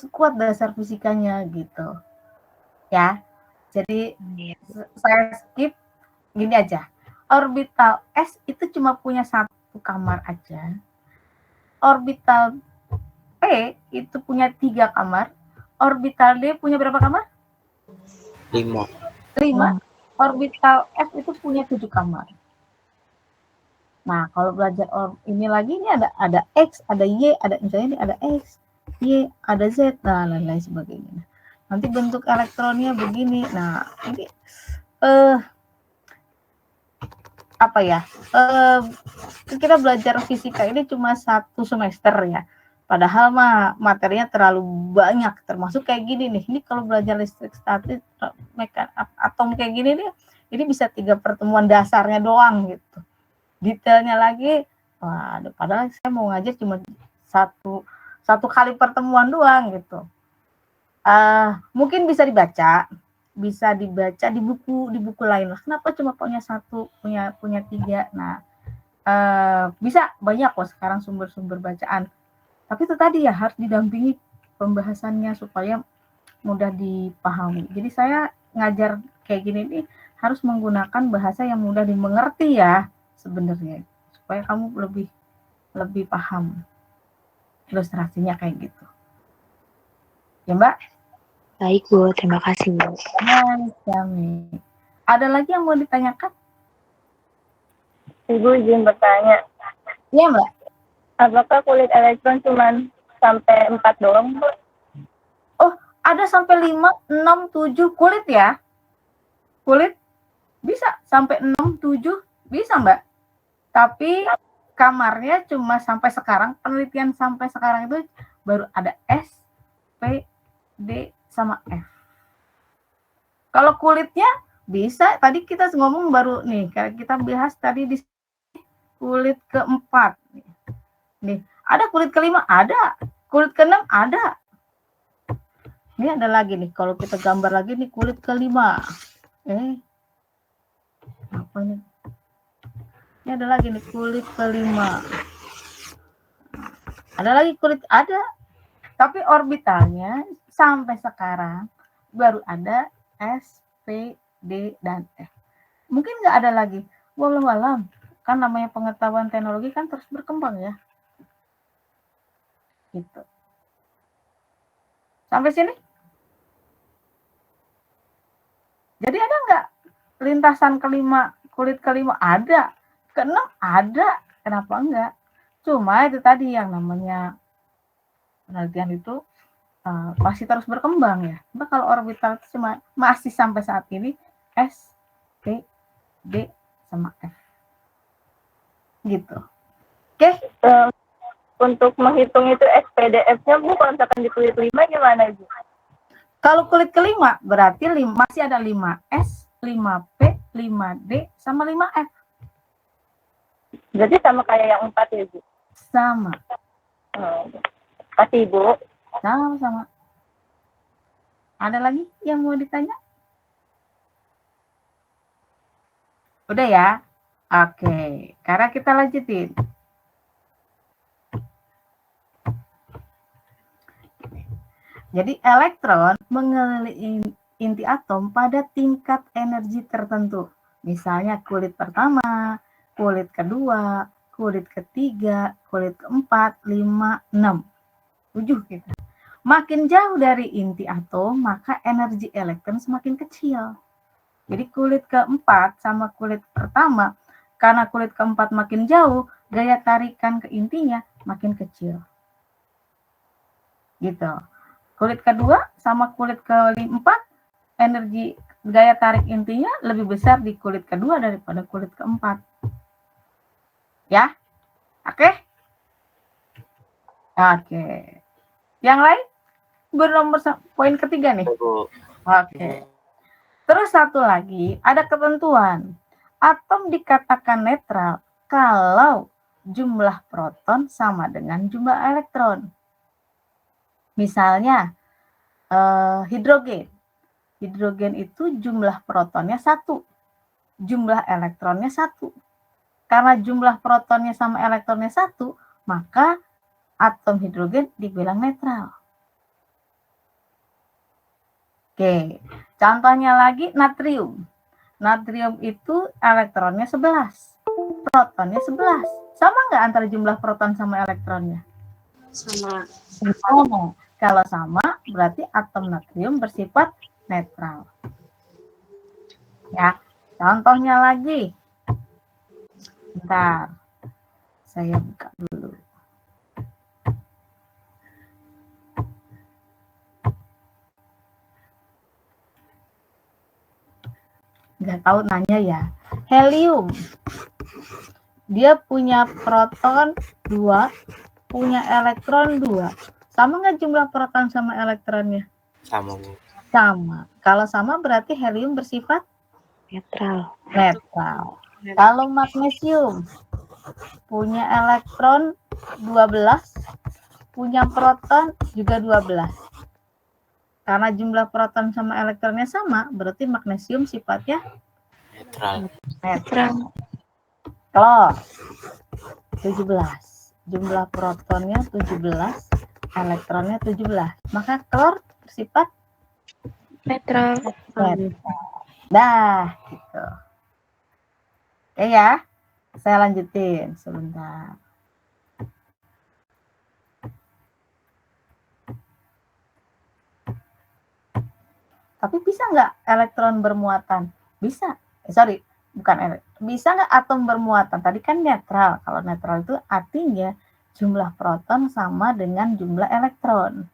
kuat dasar fisikanya gitu, ya. Jadi saya skip gini aja. Orbital S itu cuma punya 1 kamar aja. Orbital P itu punya 3 kamar. Orbital D punya berapa kamar? 5. Orbital F itu punya 7 kamar. Nah, kalau belajar ini lagi, ini ada X, ada Y, ada misalnya ini ada X, Y, ada Z, nah lain-lain sebagainya. Nanti bentuk elektronnya begini. Nah, ini apa ya? eh, kita belajar fisika ini cuma 1 semester ya. Padahal mah materinya terlalu banyak, termasuk kayak gini nih. Ini kalau belajar listrik statis, atom kayak gini nih, ini bisa 3 pertemuan dasarnya doang gitu. Detailnya lagi, waduh, padahal saya mau ngajar cuma satu kali pertemuan doang gitu. Mungkin bisa dibaca di buku lain lah. Kenapa cuma punya satu, punya 3? Nah, bisa banyak kok sekarang sumber-sumber bacaan. Tapi itu tadi ya harus didampingi pembahasannya supaya mudah dipahami. Jadi saya ngajar kayak gini nih harus menggunakan bahasa yang mudah dimengerti ya sebenarnya, supaya kamu lebih paham ilustrasinya kayak gitu. Ya Mbak? Baik Bu, terima kasih Bu. Kami. Ada lagi yang mau ditanyakan? Ibu izin bertanya, Iya Mbak. apakah kulit elektron cuma sampai 4 doang, Bu? Oh, ada sampai 5, 6, 7 kulit ya? Kulit bisa sampai 6, 7 bisa Mbak. Tapi kamarnya cuma sampai sekarang, penelitian sampai sekarang itu baru ada S, P, D, sama F. Kalau kulitnya bisa, tadi kita ngomong baru nih, kayak kita bahas tadi di kulit keempat. Nih, ada kulit kelima, ada. Kulit keenam, ada. Ini ada lagi nih, kalau kita gambar lagi nih kulit kelima. Apa ini? Ini ada lagi nih kulit kelima. Ada lagi kulit, ada. Tapi orbitalnya sampai sekarang baru ada S, P, D, dan F. Mungkin nggak ada lagi. Wallahualam. Kan namanya pengetahuan teknologi kan terus berkembang ya. Gitu. Sampai sini? Jadi ada nggak lintasan kelima, kulit kelima? Ada. Keenam ada. Kenapa enggak? Cuma itu tadi yang namanya penelitian itu masih terus berkembang ya. Nah, kalau orbital itu cuma masih sampai saat ini S, P, D, sama F. Gitu. Oke? Untuk menghitung itu SPDF-nya, Bu, kalau misalkan di kulit 5 gimana, Bu? Kalau kulit kelima berarti masih ada 5S, 5P, 5D, sama 5F. Berarti sama kayak yang 4 ya, Bu? Sama. Kasih, Bu. Sama. Ada lagi yang mau ditanya? Udah ya? Oke. Karena kita lanjutin. Jadi elektron mengelilingi inti atom pada tingkat energi tertentu. Misalnya kulit pertama, kulit kedua, kulit ketiga, kulit keempat, 5, 6, 7 gitu. Makin jauh dari inti atom, maka energi elektron semakin kecil. Jadi kulit keempat sama kulit pertama, karena kulit keempat makin jauh, gaya tarikan ke intinya makin kecil. Gitu. Kulit kedua sama kulit keempat, energi gaya tarik intinya lebih besar di kulit kedua daripada kulit keempat. Ya? Oke? Oke. Yang lain? Bernomor poin ketiga nih. Oke. Terus satu lagi, ada ketentuan. Atom dikatakan netral kalau jumlah proton sama dengan jumlah elektron. Misalnya, hidrogen. Hidrogen itu jumlah protonnya 1, jumlah elektronnya 1. Karena jumlah protonnya sama elektronnya 1, maka atom hidrogen dibilang netral. Oke, contohnya lagi natrium. Natrium itu elektronnya 11, protonnya 11. Sama nggak antara jumlah proton sama elektronnya? Sama. Sama. Kalau sama, berarti atom natrium bersifat netral. Ya, contohnya lagi. Bentar, saya buka dulu. Nggak tahu nanya ya. Helium. Dia punya proton 2, punya elektron 2. Sama nggak jumlah proton sama elektronnya? Sama, Bu. Sama. Kalau sama berarti helium bersifat Netral. netral. Kalau magnesium punya elektron 12, punya proton juga 12. Karena jumlah proton sama elektronnya sama, berarti magnesium sifatnya Netral. netral. Klor 17. Jumlah protonnya 17, elektronnya 17. Maka klor bersifat Netral. netral. Dah, gitu. Oke ya. Saya lanjutin sebentar. Tapi bisa nggak elektron bermuatan? Bisa. Bisa nggak atom bermuatan? Tadi kan netral. Kalau netral itu artinya jumlah proton sama dengan jumlah elektron.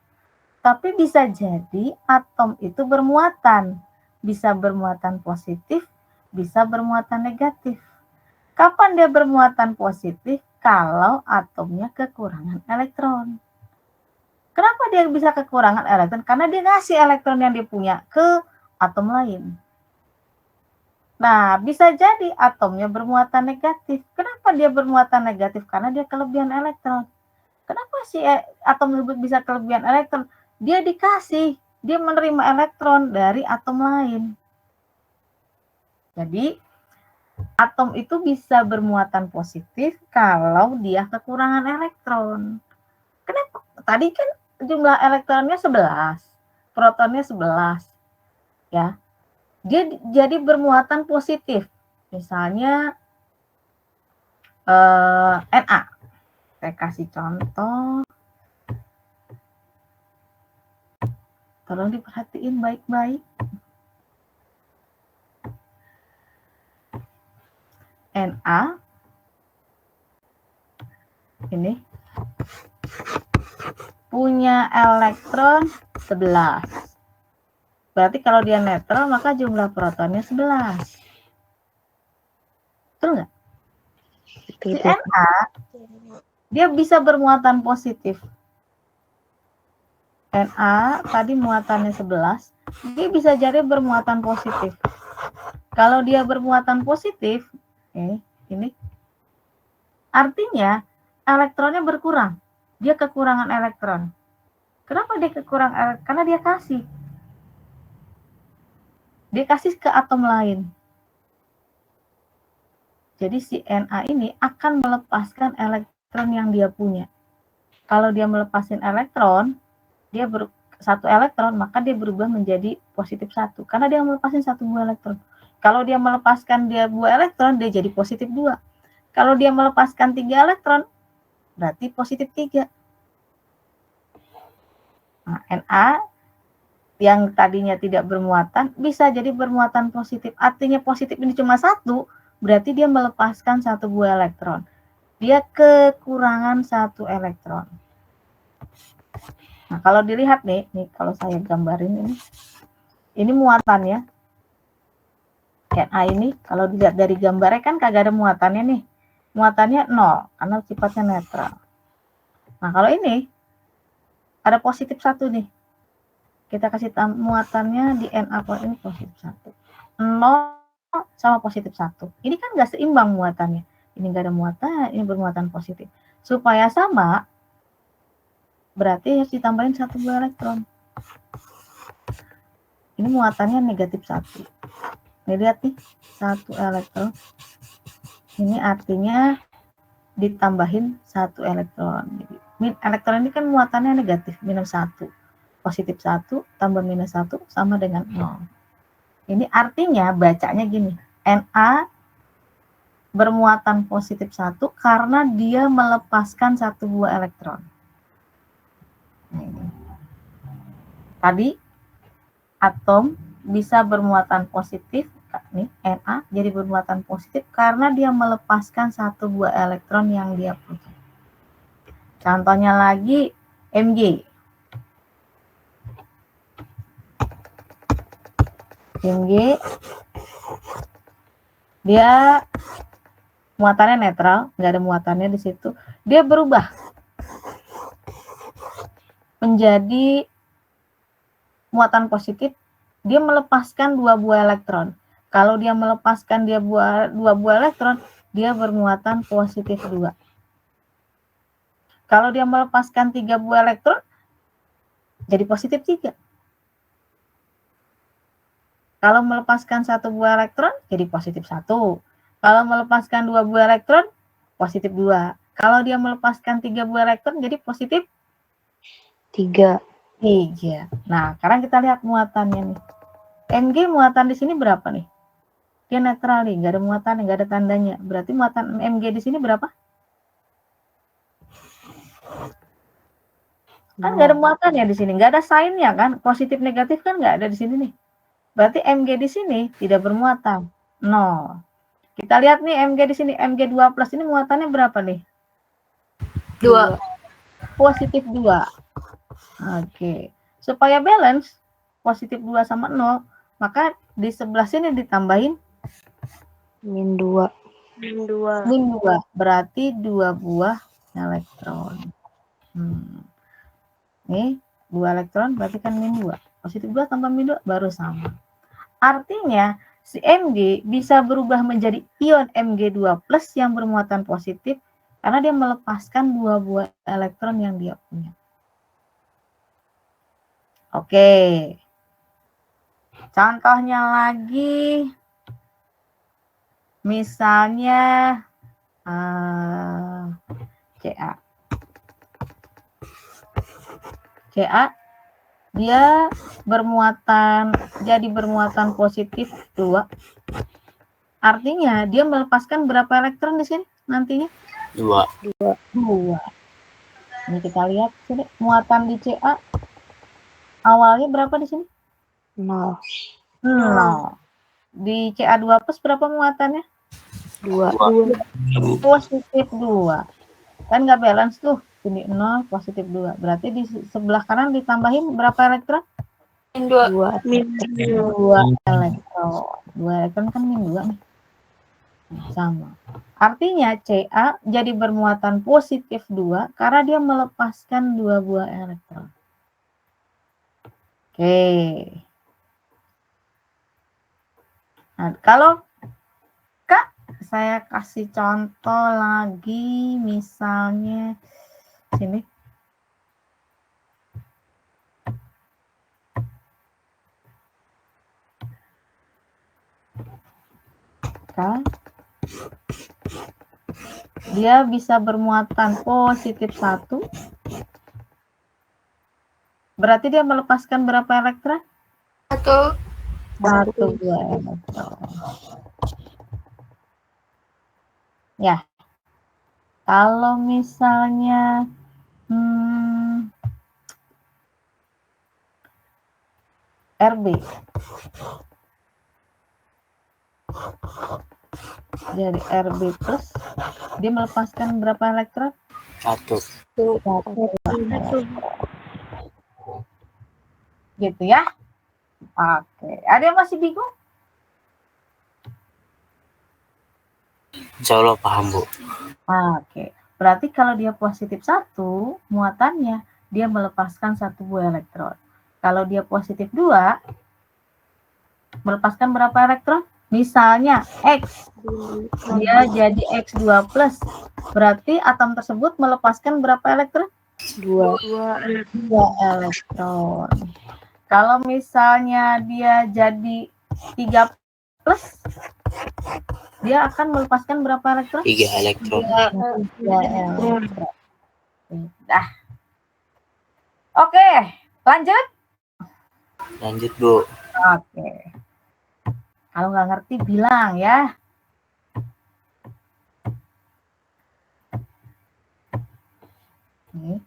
Tapi bisa jadi atom itu bermuatan. Bisa bermuatan positif, bisa bermuatan negatif. Kapan dia bermuatan positif? Kalau atomnya kekurangan elektron. Kenapa dia bisa kekurangan elektron? Karena dia ngasih elektron yang dia punya ke atom lain. Nah, bisa jadi atomnya bermuatan negatif. Kenapa dia bermuatan negatif? Karena dia kelebihan elektron. Kenapa si atom tersebut bisa kelebihan elektron? Dia menerima elektron dari atom lain. Jadi, atom itu bisa bermuatan positif kalau dia kekurangan elektron. Kenapa? Tadi kan jumlah elektronnya 11, protonnya 11. Ya. Dia jadi bermuatan positif. Misalnya Na. Saya kasih contoh. Tolong diperhatiin baik-baik. Na ini punya elektron 11. Berarti kalau dia netral maka jumlah protonnya 11. Betul nggak? Si Na dia bisa bermuatan positif. Na tadi muatannya 11, dia bisa jadi bermuatan positif. Kalau dia bermuatan positif, ini artinya elektronnya berkurang. Dia kekurangan elektron. Kenapa dia kekurangan elektron? Karena dia kasih. Dia kasih ke atom lain. Jadi si Na ini akan melepaskan elektron yang dia punya. Kalau dia melepaskan elektron, dia satu elektron, maka dia berubah menjadi positif 1. Karena dia melepaskan 1 buah elektron. Kalau dia melepaskan 2 elektron, dia jadi positif 2. Kalau dia melepaskan 3 elektron, berarti positif 3. Nah, Na yang tadinya tidak bermuatan, bisa jadi bermuatan positif. Artinya positif ini cuma 1, berarti dia melepaskan 1 buah elektron. Dia kekurangan 1 elektron. Nah, kalau dilihat nih kalau saya gambarin ini muatannya. Na ini kalau dilihat dari gambarnya kan kagak ada muatannya nih. Muatannya 0 karena sifatnya netral. Nah, kalau ini ada positif 1 nih. Kita kasih muatannya di Na ini positif 1. 0 sama positif 1. Ini kan nggak seimbang muatannya. Ini nggak ada muatan, ini bermuatan positif. Supaya sama, berarti harus ditambahin 1 buah elektron. Ini muatannya negatif 1. Nih, lihat nih, 1 elektron. Ini artinya ditambahin 1 elektron. Jadi, elektron ini kan muatannya negatif, minus 1. Positif 1 tambah minus 1 sama dengan 0. Ini artinya bacanya gini, Na bermuatan positif 1 karena dia melepaskan 1 buah elektron. Nah, ini. Tadi atom bisa bermuatan positif, nih Na jadi bermuatan positif karena dia melepaskan 1 buah elektron yang dia punya. Contohnya lagi Mg. Mg dia muatannya netral, nggak ada muatannya di situ, dia berubah menjadi muatan positif, dia melepaskan 2 buah elektron. Kalau dia melepaskan 2 buah elektron, dia bermuatan positif 2. Kalau dia melepaskan 3 buah elektron, jadi positif 3. Kalau melepaskan 1 buah elektron, jadi positif 1. Kalau melepaskan 2 buah elektron, positif 2. Kalau dia melepaskan 3 buah elektron, jadi positif 3. 3. Nah, sekarang kita lihat muatannya nih. Mg muatan di sini berapa nih? Dia netral nih, nggak ada muatan, nggak ada tandanya. Berarti muatan Mg di sini berapa? Kan nggak ada muatan ya di sini, nggak ada sign-nya kan? Positif negatif kan nggak ada di sini nih. Berarti Mg di sini tidak bermuatan, 0. Kita lihat nih Mg di sini, Mg2 plus ini muatannya berapa nih? 2. Positif 2. Oke. Supaya balance, positif 2 sama 0, maka di sebelah sini ditambahin min 2. Min 2. min 2. Berarti 2 buah elektron. Nih, 2 elektron berarti kan min 2. Positif 2 tambah min 2 baru sama. Artinya, si Mg bisa berubah menjadi ion Mg2 plus yang bermuatan positif karena dia melepaskan 2 buah elektron yang dia punya. Oke. Contohnya lagi, misalnya Ca. Ca dia jadi bermuatan positif 2. Artinya dia melepaskan berapa elektron di sini nantinya? 2. 2. Ini kita lihat sini muatan di Ca awalnya berapa di sini? 0. 0. Di Ca2 plus berapa muatannya? 2. Positif 2. Kan nggak balance tuh. Ini 0, positif 2. Berarti di sebelah kanan ditambahin berapa elektron? Min 2. 2. Min 2 elektron. 2 elektron kan min 2 nih. Sama. Artinya Ca jadi bermuatan positif 2 karena dia melepaskan 2 buah elektron. Oke. Nah, kalau Kak, saya kasih contoh lagi, misalnya sini. Kak, dia bisa bermuatan positif 1. Berarti dia melepaskan berapa elektron? 1. 1 buah elektron. Ya. Kalau misalnya Rb. Jadi Rb plus dia melepaskan berapa elektron? 1. Gitu ya. Oke. Ada yang masih bingung? Insya Allah paham, Bu. Oke. Berarti kalau dia positif 1, muatannya dia melepaskan 1 buah elektron. Kalau dia positif 2, melepaskan berapa elektron? Misalnya X, dia jadi X2 plus. Berarti atom tersebut melepaskan berapa elektron? 2. 2 elektron. Kalau misalnya dia jadi 3 plus, dia akan melepaskan berapa elektron? 3 elektron. 3 elektron. Dah. Oke, lanjut. Lanjut, Bu. Oke. Kalau nggak ngerti bilang ya. Nih.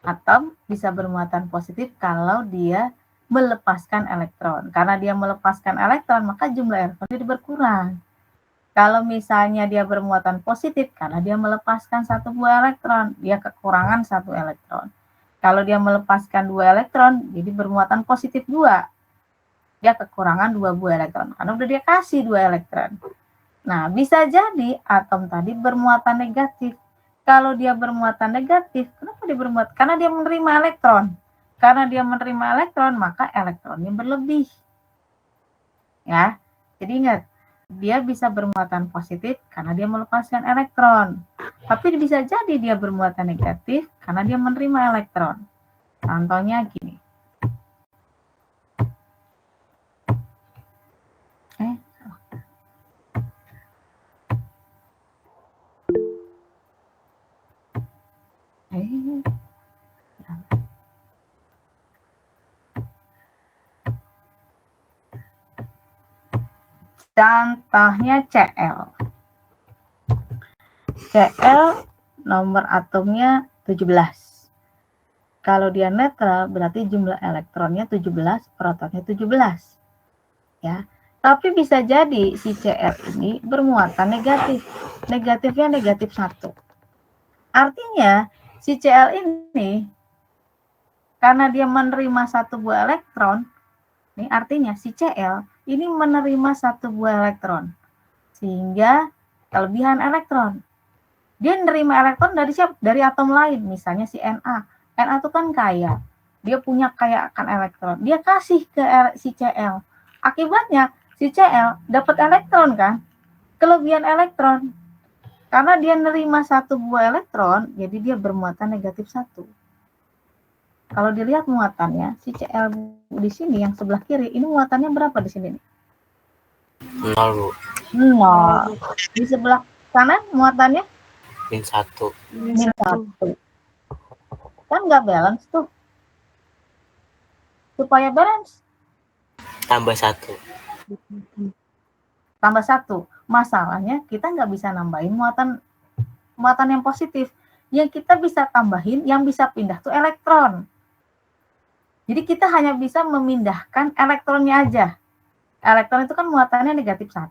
Atom bisa bermuatan positif kalau dia melepaskan elektron. Karena dia melepaskan elektron, maka jumlah elektronnya berkurang. Kalau misalnya dia bermuatan positif, karena dia melepaskan 1 buah elektron, dia kekurangan 1 elektron. Kalau dia melepaskan 2 elektron, jadi bermuatan positif 2. Dia kekurangan 2 buah elektron, karena udah dia kasih 2 elektron. Nah, bisa jadi atom tadi bermuatan negatif. Kalau dia bermuatan negatif, kenapa dia bermuatan? Karena dia menerima elektron. Karena dia menerima elektron, maka elektronnya berlebih. Ya, jadi ingat, dia bisa bermuatan positif karena dia melepaskan elektron. Tapi bisa jadi dia bermuatan negatif karena dia menerima elektron. Contohnya gini. Contohnya Cl. Cl nomor atomnya 17. Kalau dia netral berarti jumlah elektronnya 17, protonnya 17. Ya. Tapi bisa jadi si Cl ini bermuatan negatif. Negatifnya negatif 1. Artinya si Cl ini karena dia menerima satu buah elektron, ini artinya si Cl ini menerima satu buah elektron. Sehingga kelebihan elektron. Dia menerima elektron dari siapa? Dari atom lain, misalnya si Na. Na itu kan kaya. Dia punya kaya akan elektron. Dia kasih ke si Cl. Akibatnya si Cl dapat elektron kan? Kelebihan elektron. Karena dia menerima satu buah elektron, jadi dia bermuatan negatif 1. Kalau dilihat muatannya, si Cl di sini yang sebelah kiri, ini muatannya berapa di sini? 0, Bu. 0. Di sebelah kanan muatannya? Min 1. Min 1. Kan nggak balance tuh. Supaya balance. Tambah 1. Tambah 1. Masalahnya kita nggak bisa nambahin muatan yang positif. Yang kita bisa tambahin, yang bisa pindah tuh elektron. Jadi kita hanya bisa memindahkan elektronnya aja. Elektron itu kan muatannya negatif 1.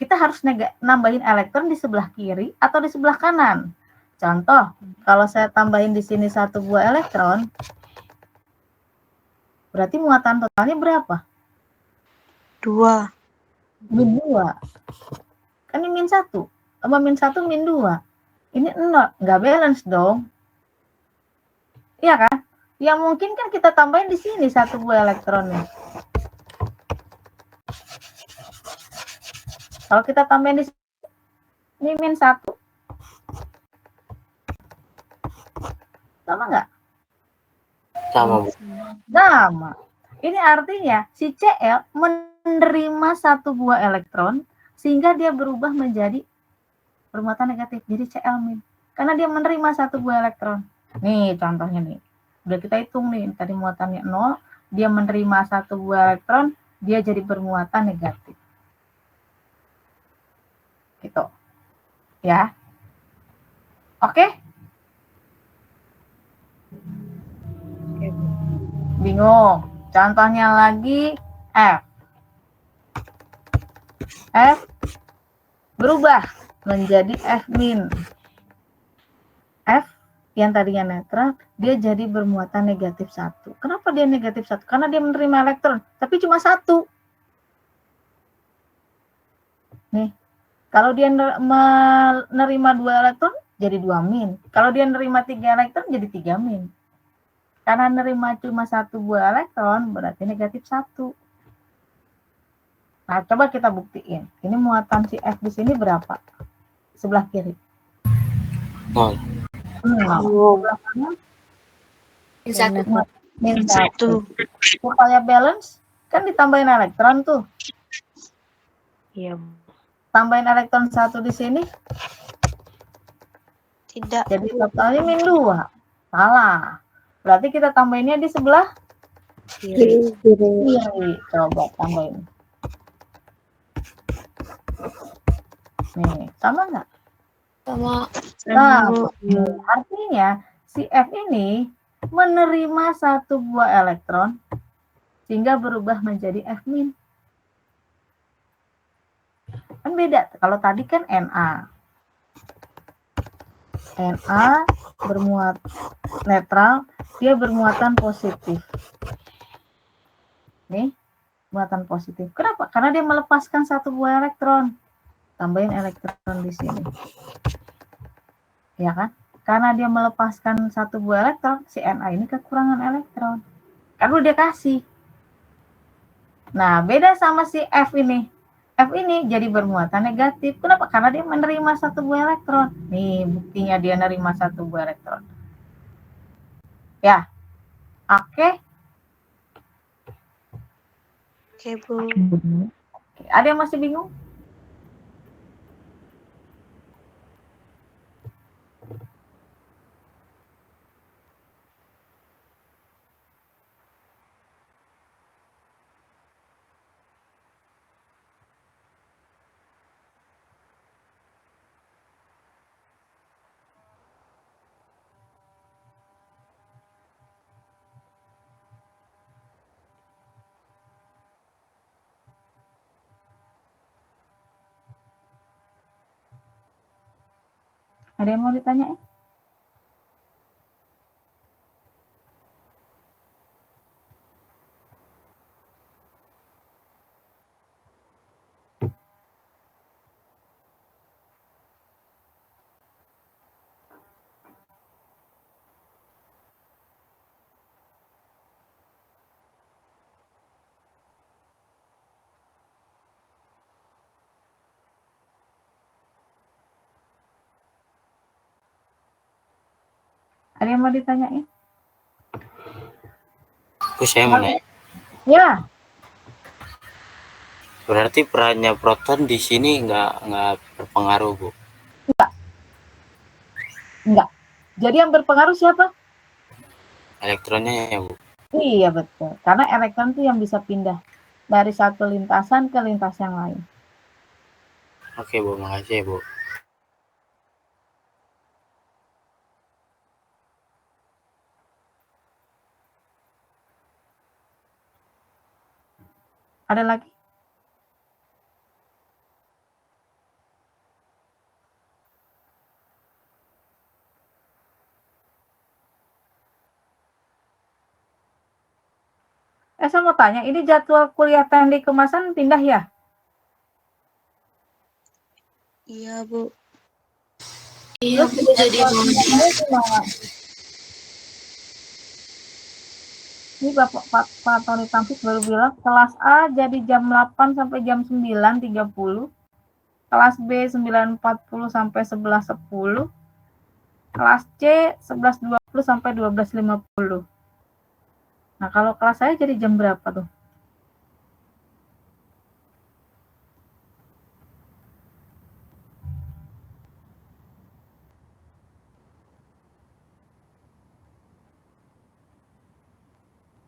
Kita harus nambahin elektron di sebelah kiri atau di sebelah kanan. Contoh, kalau saya tambahin di sini satu buah elektron, berarti muatan totalnya berapa? 2. Min 2. Kan ini min 1. Tambah min 1, min 2. Ini 0. Nggak balance dong. Iya kan? Yang mungkin kan kita tambahin di sini satu buah elektronnya. Kalau kita tambahin di sini, ini min 1. Sama nggak? Sama, Bu. Sama. Ini artinya si Cl menerima satu buah elektron sehingga dia berubah menjadi bermuatan negatif. Jadi Cl min. Karena dia menerima satu buah elektron. Nih contohnya nih. Udah kita hitung nih. Tadi muatannya 0. Dia menerima satu buah elektron. Dia jadi bermuatan negatif. Gitu. Ya. Oke? Bingung. Contohnya lagi F. F berubah menjadi F min. F yang tadinya netral, dia jadi bermuatan negatif 1. Kenapa dia negatif 1? Karena dia menerima elektron, tapi cuma 1. Nih, kalau dia menerima 2 elektron, jadi 2 min. Kalau dia menerima 3 elektron, jadi 3 min. Karena menerima cuma 1 buah elektron, berarti negatif 1. Nah, coba kita buktiin. Ini muatan si F di sini berapa? Sebelah kiri. 0. Sebelah kanan? Min 1. Supaya balance, kan ditambahin elektron tuh. Iya. Tambahin elektron 1 di sini. Tidak. Jadi totalnya min 2. Salah. Berarti kita tambahinnya di sebelah Kiri. kiri. Coba tambahin. Nih, sama nggak? Sama. Nah, artinya si F ini menerima satu buah elektron sehingga berubah menjadi F min. Kan beda. Kalau tadi kan Na. Na bermuat netral, dia bermuatan positif. Nih, muatan positif. Kenapa? Karena dia melepaskan satu buah elektron. Tambahin elektron di sini. Ya kan? Karena dia melepaskan satu buah elektron, si Na ini kekurangan elektron. Kan udah dia kasih. Nah, beda sama si F ini. F ini jadi bermuatan negatif. Kenapa? Karena dia menerima satu buah elektron. Nih, buktinya dia menerima satu buah elektron. Ya. Oke. Oke, Bu. Ada yang masih bingung? Ada yang mau ditanyain? Ada yang mau ditanyain? Bu, saya mau nanya. Ya, Berarti perannya proton di sini nggak berpengaruh, Bu? enggak. Jadi yang berpengaruh siapa? Elektronnya ya, Bu? Iya, betul. Karena elektron itu yang bisa pindah dari satu lintasan ke lintas yang lain. Oke, Bu. Makasih ya, Bu. Ada lagi? Saya mau tanya, ini jadwal kuliah teknik kemasan pindah ya? Iya, Bu. Iya, Bu, jadi Gimana? Ini Pak Tony Tampis baru bilang, kelas A jadi jam 8 sampai jam 9.30, kelas B 9.40 sampai 11.10, kelas C 11.20 sampai 12.50. Nah, kalau kelas saya jadi jam berapa tuh?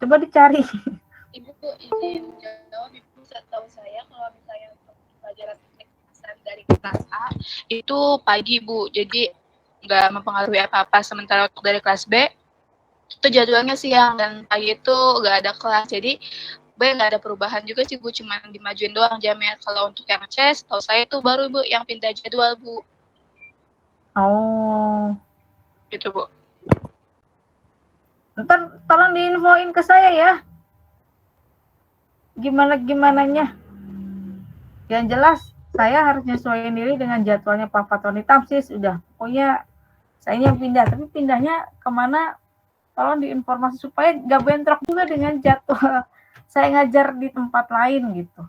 Coba dicari. Ibu izin jawab, Ibu. Setahu saya kalau misalnya untuk pelajaran teknik kemasan dari kelas A itu pagi, Bu. Jadi nggak mempengaruhi apa-apa. Sementara untuk dari kelas B itu jadwalnya siang dan pagi itu nggak ada kelas. Jadi B nggak ada perubahan juga sih, Bu. Cuma dimajuin doang jamnya. Kalau untuk yang C, setahu saya itu baru, Bu, yang pindah jadwal, Bu. Oh, Gitu, Bu. ntar tolong diinfoin ke saya ya. Gimananya. Yang jelas, saya harus nyesuaiin diri dengan jadwalnya Pak Fatoni Tamsis. Udah, pokoknya saya yang pindah. Tapi pindahnya kemana? Tolong diinformasi supaya nggak bentrok juga dengan jadwal saya ngajar di tempat lain gitu.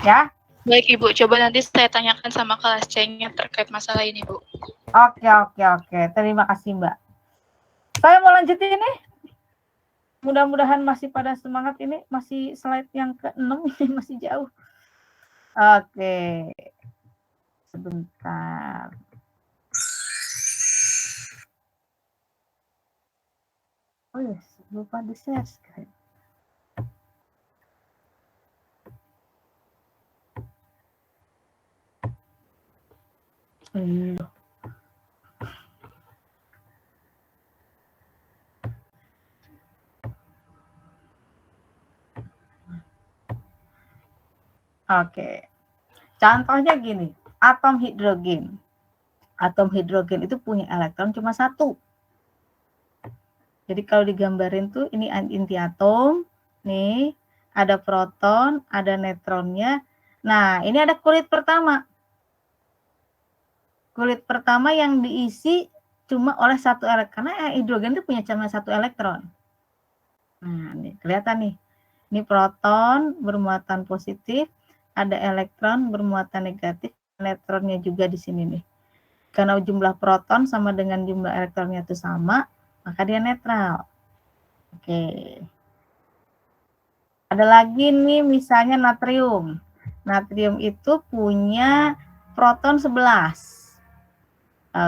Ya? Baik, Ibu. Coba nanti saya tanyakan sama kelas C-nya terkait masalah ini, Bu. Oke. Terima kasih, Mbak. Saya mau lanjutin nih. Mudah-mudahan masih pada semangat ini. Masih slide yang ke-6 ini masih jauh. Oke. Sebentar. Oh yes, lupa di-share screen. Oke. Contohnya gini, atom hidrogen. Atom hidrogen itu punya elektron cuma satu. Jadi kalau digambarin tuh ini inti atom, nih ada proton, ada neutronnya. Nah, ini ada kulit pertama. Kulit pertama yang diisi cuma oleh satu elektron. Karena hidrogen itu punya cuma satu elektron. Nah, ini kelihatan nih. Ini proton bermuatan positif, ada elektron bermuatan negatif, neutronnya juga di sini nih. Karena jumlah proton sama dengan jumlah elektronnya itu sama, maka dia netral. Oke. Ada lagi nih misalnya natrium. Natrium itu punya proton 11.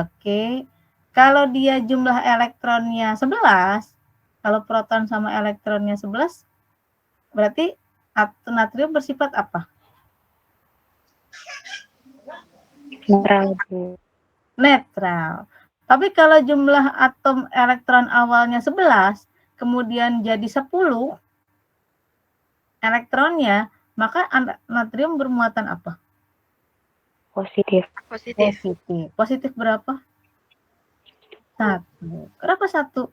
Oke. Kalau dia jumlah elektronnya 11, kalau proton sama elektronnya 11, berarti natrium bersifat apa? Netral, Bu. Netral. Tapi kalau jumlah atom elektron awalnya 11, kemudian jadi 10 elektronnya, maka natrium bermuatan apa? Positif. Positif. Positif. Positif berapa? 1. Kenapa 1?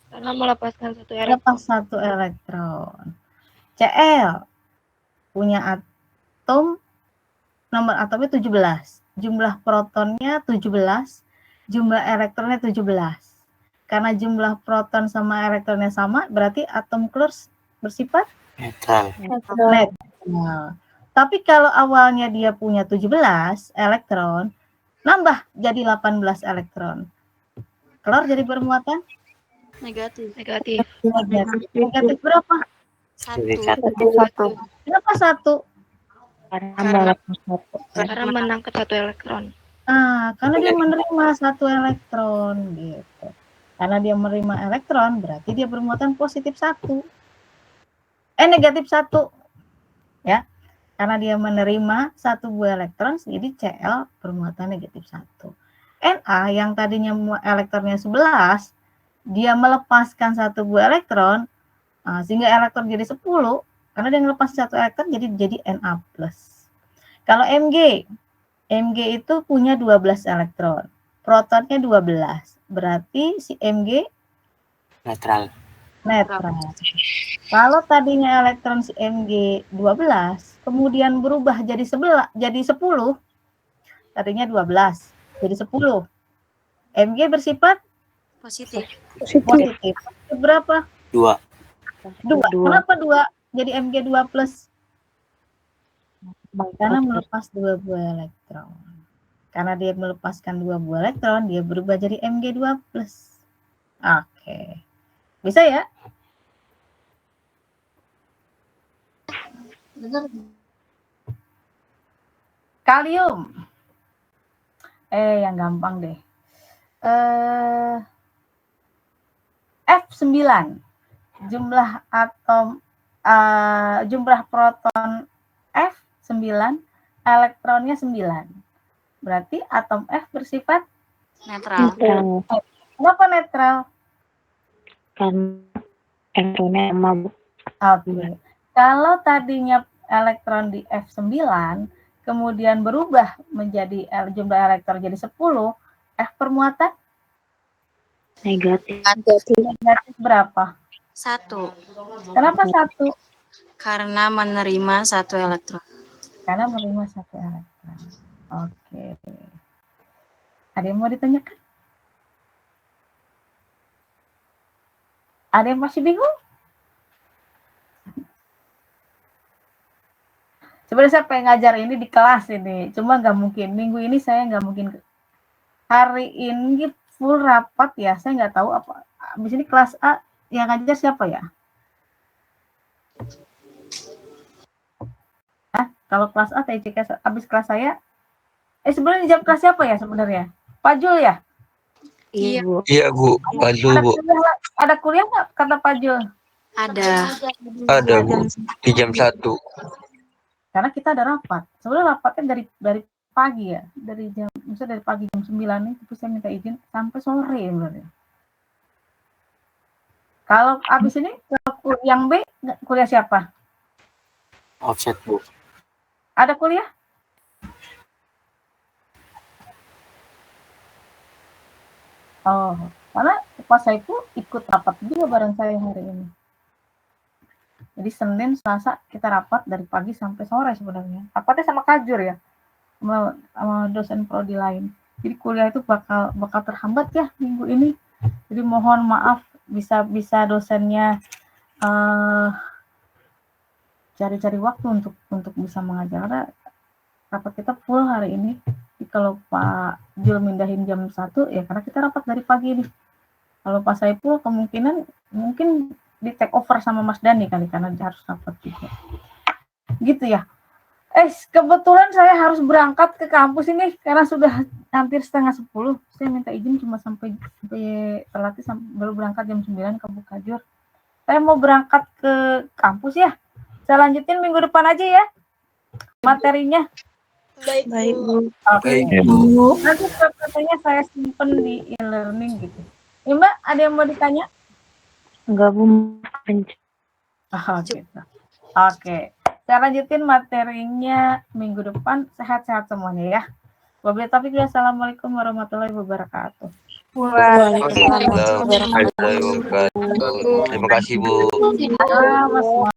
Karena melepaskan satu elektron. Lepas 1 elektron. Cl punya atom, nomor atomnya 17. Jumlah protonnya 17, jumlah elektronnya 17. Karena jumlah proton sama elektronnya sama, berarti atom klor bersifat Netral. netral. Tapi kalau awalnya dia punya 17 elektron, nambah jadi 18 elektron. Klor jadi bermuatan Negatif. negatif. Negatif berapa? Jadi satu. Kenapa 1? Karena melepas satu. Karena menangkap satu elektron. Karena dia menerima 1 elektron gitu. Karena dia menerima elektron, berarti dia bermuatan positif 1. Negatif 1. Ya. Karena dia menerima 1 buah elektron, jadi Cl bermuatan negatif 1. Na yang tadinya elektronnya 11, dia melepaskan 1 buah elektron, sehingga elektron jadi 10, karena dia melepas 1 elektron, jadi Na+. Kalau Mg itu punya 12 elektron, protonnya 12, berarti si Mg Netral. netral. Kalau tadinya elektron si Mg 12, kemudian berubah jadi 10, tadinya 12, jadi 10. Mg bersifat Positif. positif. Berapa? 2. 2. Kenapa 2? Jadi Mg 2 plus? Karena melepas 2 buah elektron. Karena dia melepaskan 2 buah elektron, dia berubah jadi Mg 2 plus. Oke. Bisa ya? Kalium. Yang gampang deh. F9. Jumlah atom, jumlah proton F9, elektronnya 9. Berarti atom F bersifat Netral. Kenapa netral? Karena elektronnya sama, Bu. Oke. Kalau tadinya elektron di F9, kemudian berubah menjadi jumlah elektron jadi 10, F permuatan Negatif. negatif berapa? 1. Kenapa 1? Karena menerima 1 elektron. Karena menerima 1 elektron. Oke. Ada yang mau ditanyakan? Ada yang masih bingung? Sebenarnya saya pengen ngajar ini di kelas ini, cuma nggak mungkin. Minggu ini saya nggak mungkin. Hari ini full rapat ya, saya nggak tahu apa. Di sini kelas A yang ngajar siapa ya? Kalau kelas A TCK habis kelas saya. Sebenarnya jam kelas siapa ya sebenarnya? Pak Jul ya? Iya. Bu. Iya Bu, Fazul Bu. Ada kuliah nggak kata Pak Jul? Ada Bu, di jam 1. Karena kita ada rapat. Sebenarnya rapatnya dari pagi ya, misalnya dari pagi jam 9 nih, tapi saya minta izin sampai sore sebenarnya. Kalau habis ini yang B kuliah siapa? Offset Bu. Ada kuliah? Oh, karena pas saya itu ikut rapat juga bareng saya hari ini. Jadi Senin, Selasa kita rapat dari pagi sampai sore sebenarnya. Rapatnya sama Kajur ya, sama dosen prodi lain. Jadi kuliah itu bakal terhambat ya minggu ini. Jadi mohon maaf, bisa dosennya cari-cari waktu untuk bisa mengajar. Karena rapat kita full hari ini. Jadi kalau Pak Jul mindahin jam 1 ya karena kita rapat dari pagi nih. Kalau Pak Saiful kemungkinan mungkin di take over sama Mas Dani kali karena dia harus rapat juga. Gitu ya. Kebetulan saya harus berangkat ke kampus ini karena sudah hampir 9:30. Saya minta izin cuma sampai telatnya baru berangkat jam 9 ke Bukajur. Saya mau berangkat ke kampus ya. Saya lanjutin minggu depan aja ya materinya. Baik, Bu. Oke. Nanti katanya saya simpen di e-learning gitu. Ya Mbak, ada yang mau ditanya? Enggak, Bu. Gitu. Oke. Saya lanjutin materinya minggu depan. Sehat-sehat semuanya ya. Wabillahi taufiq. Assalamualaikum warahmatullahi wabarakatuh. Waalaikumsalam warahmatullahi wabarakatuh. Terima kasih, Bu. Mas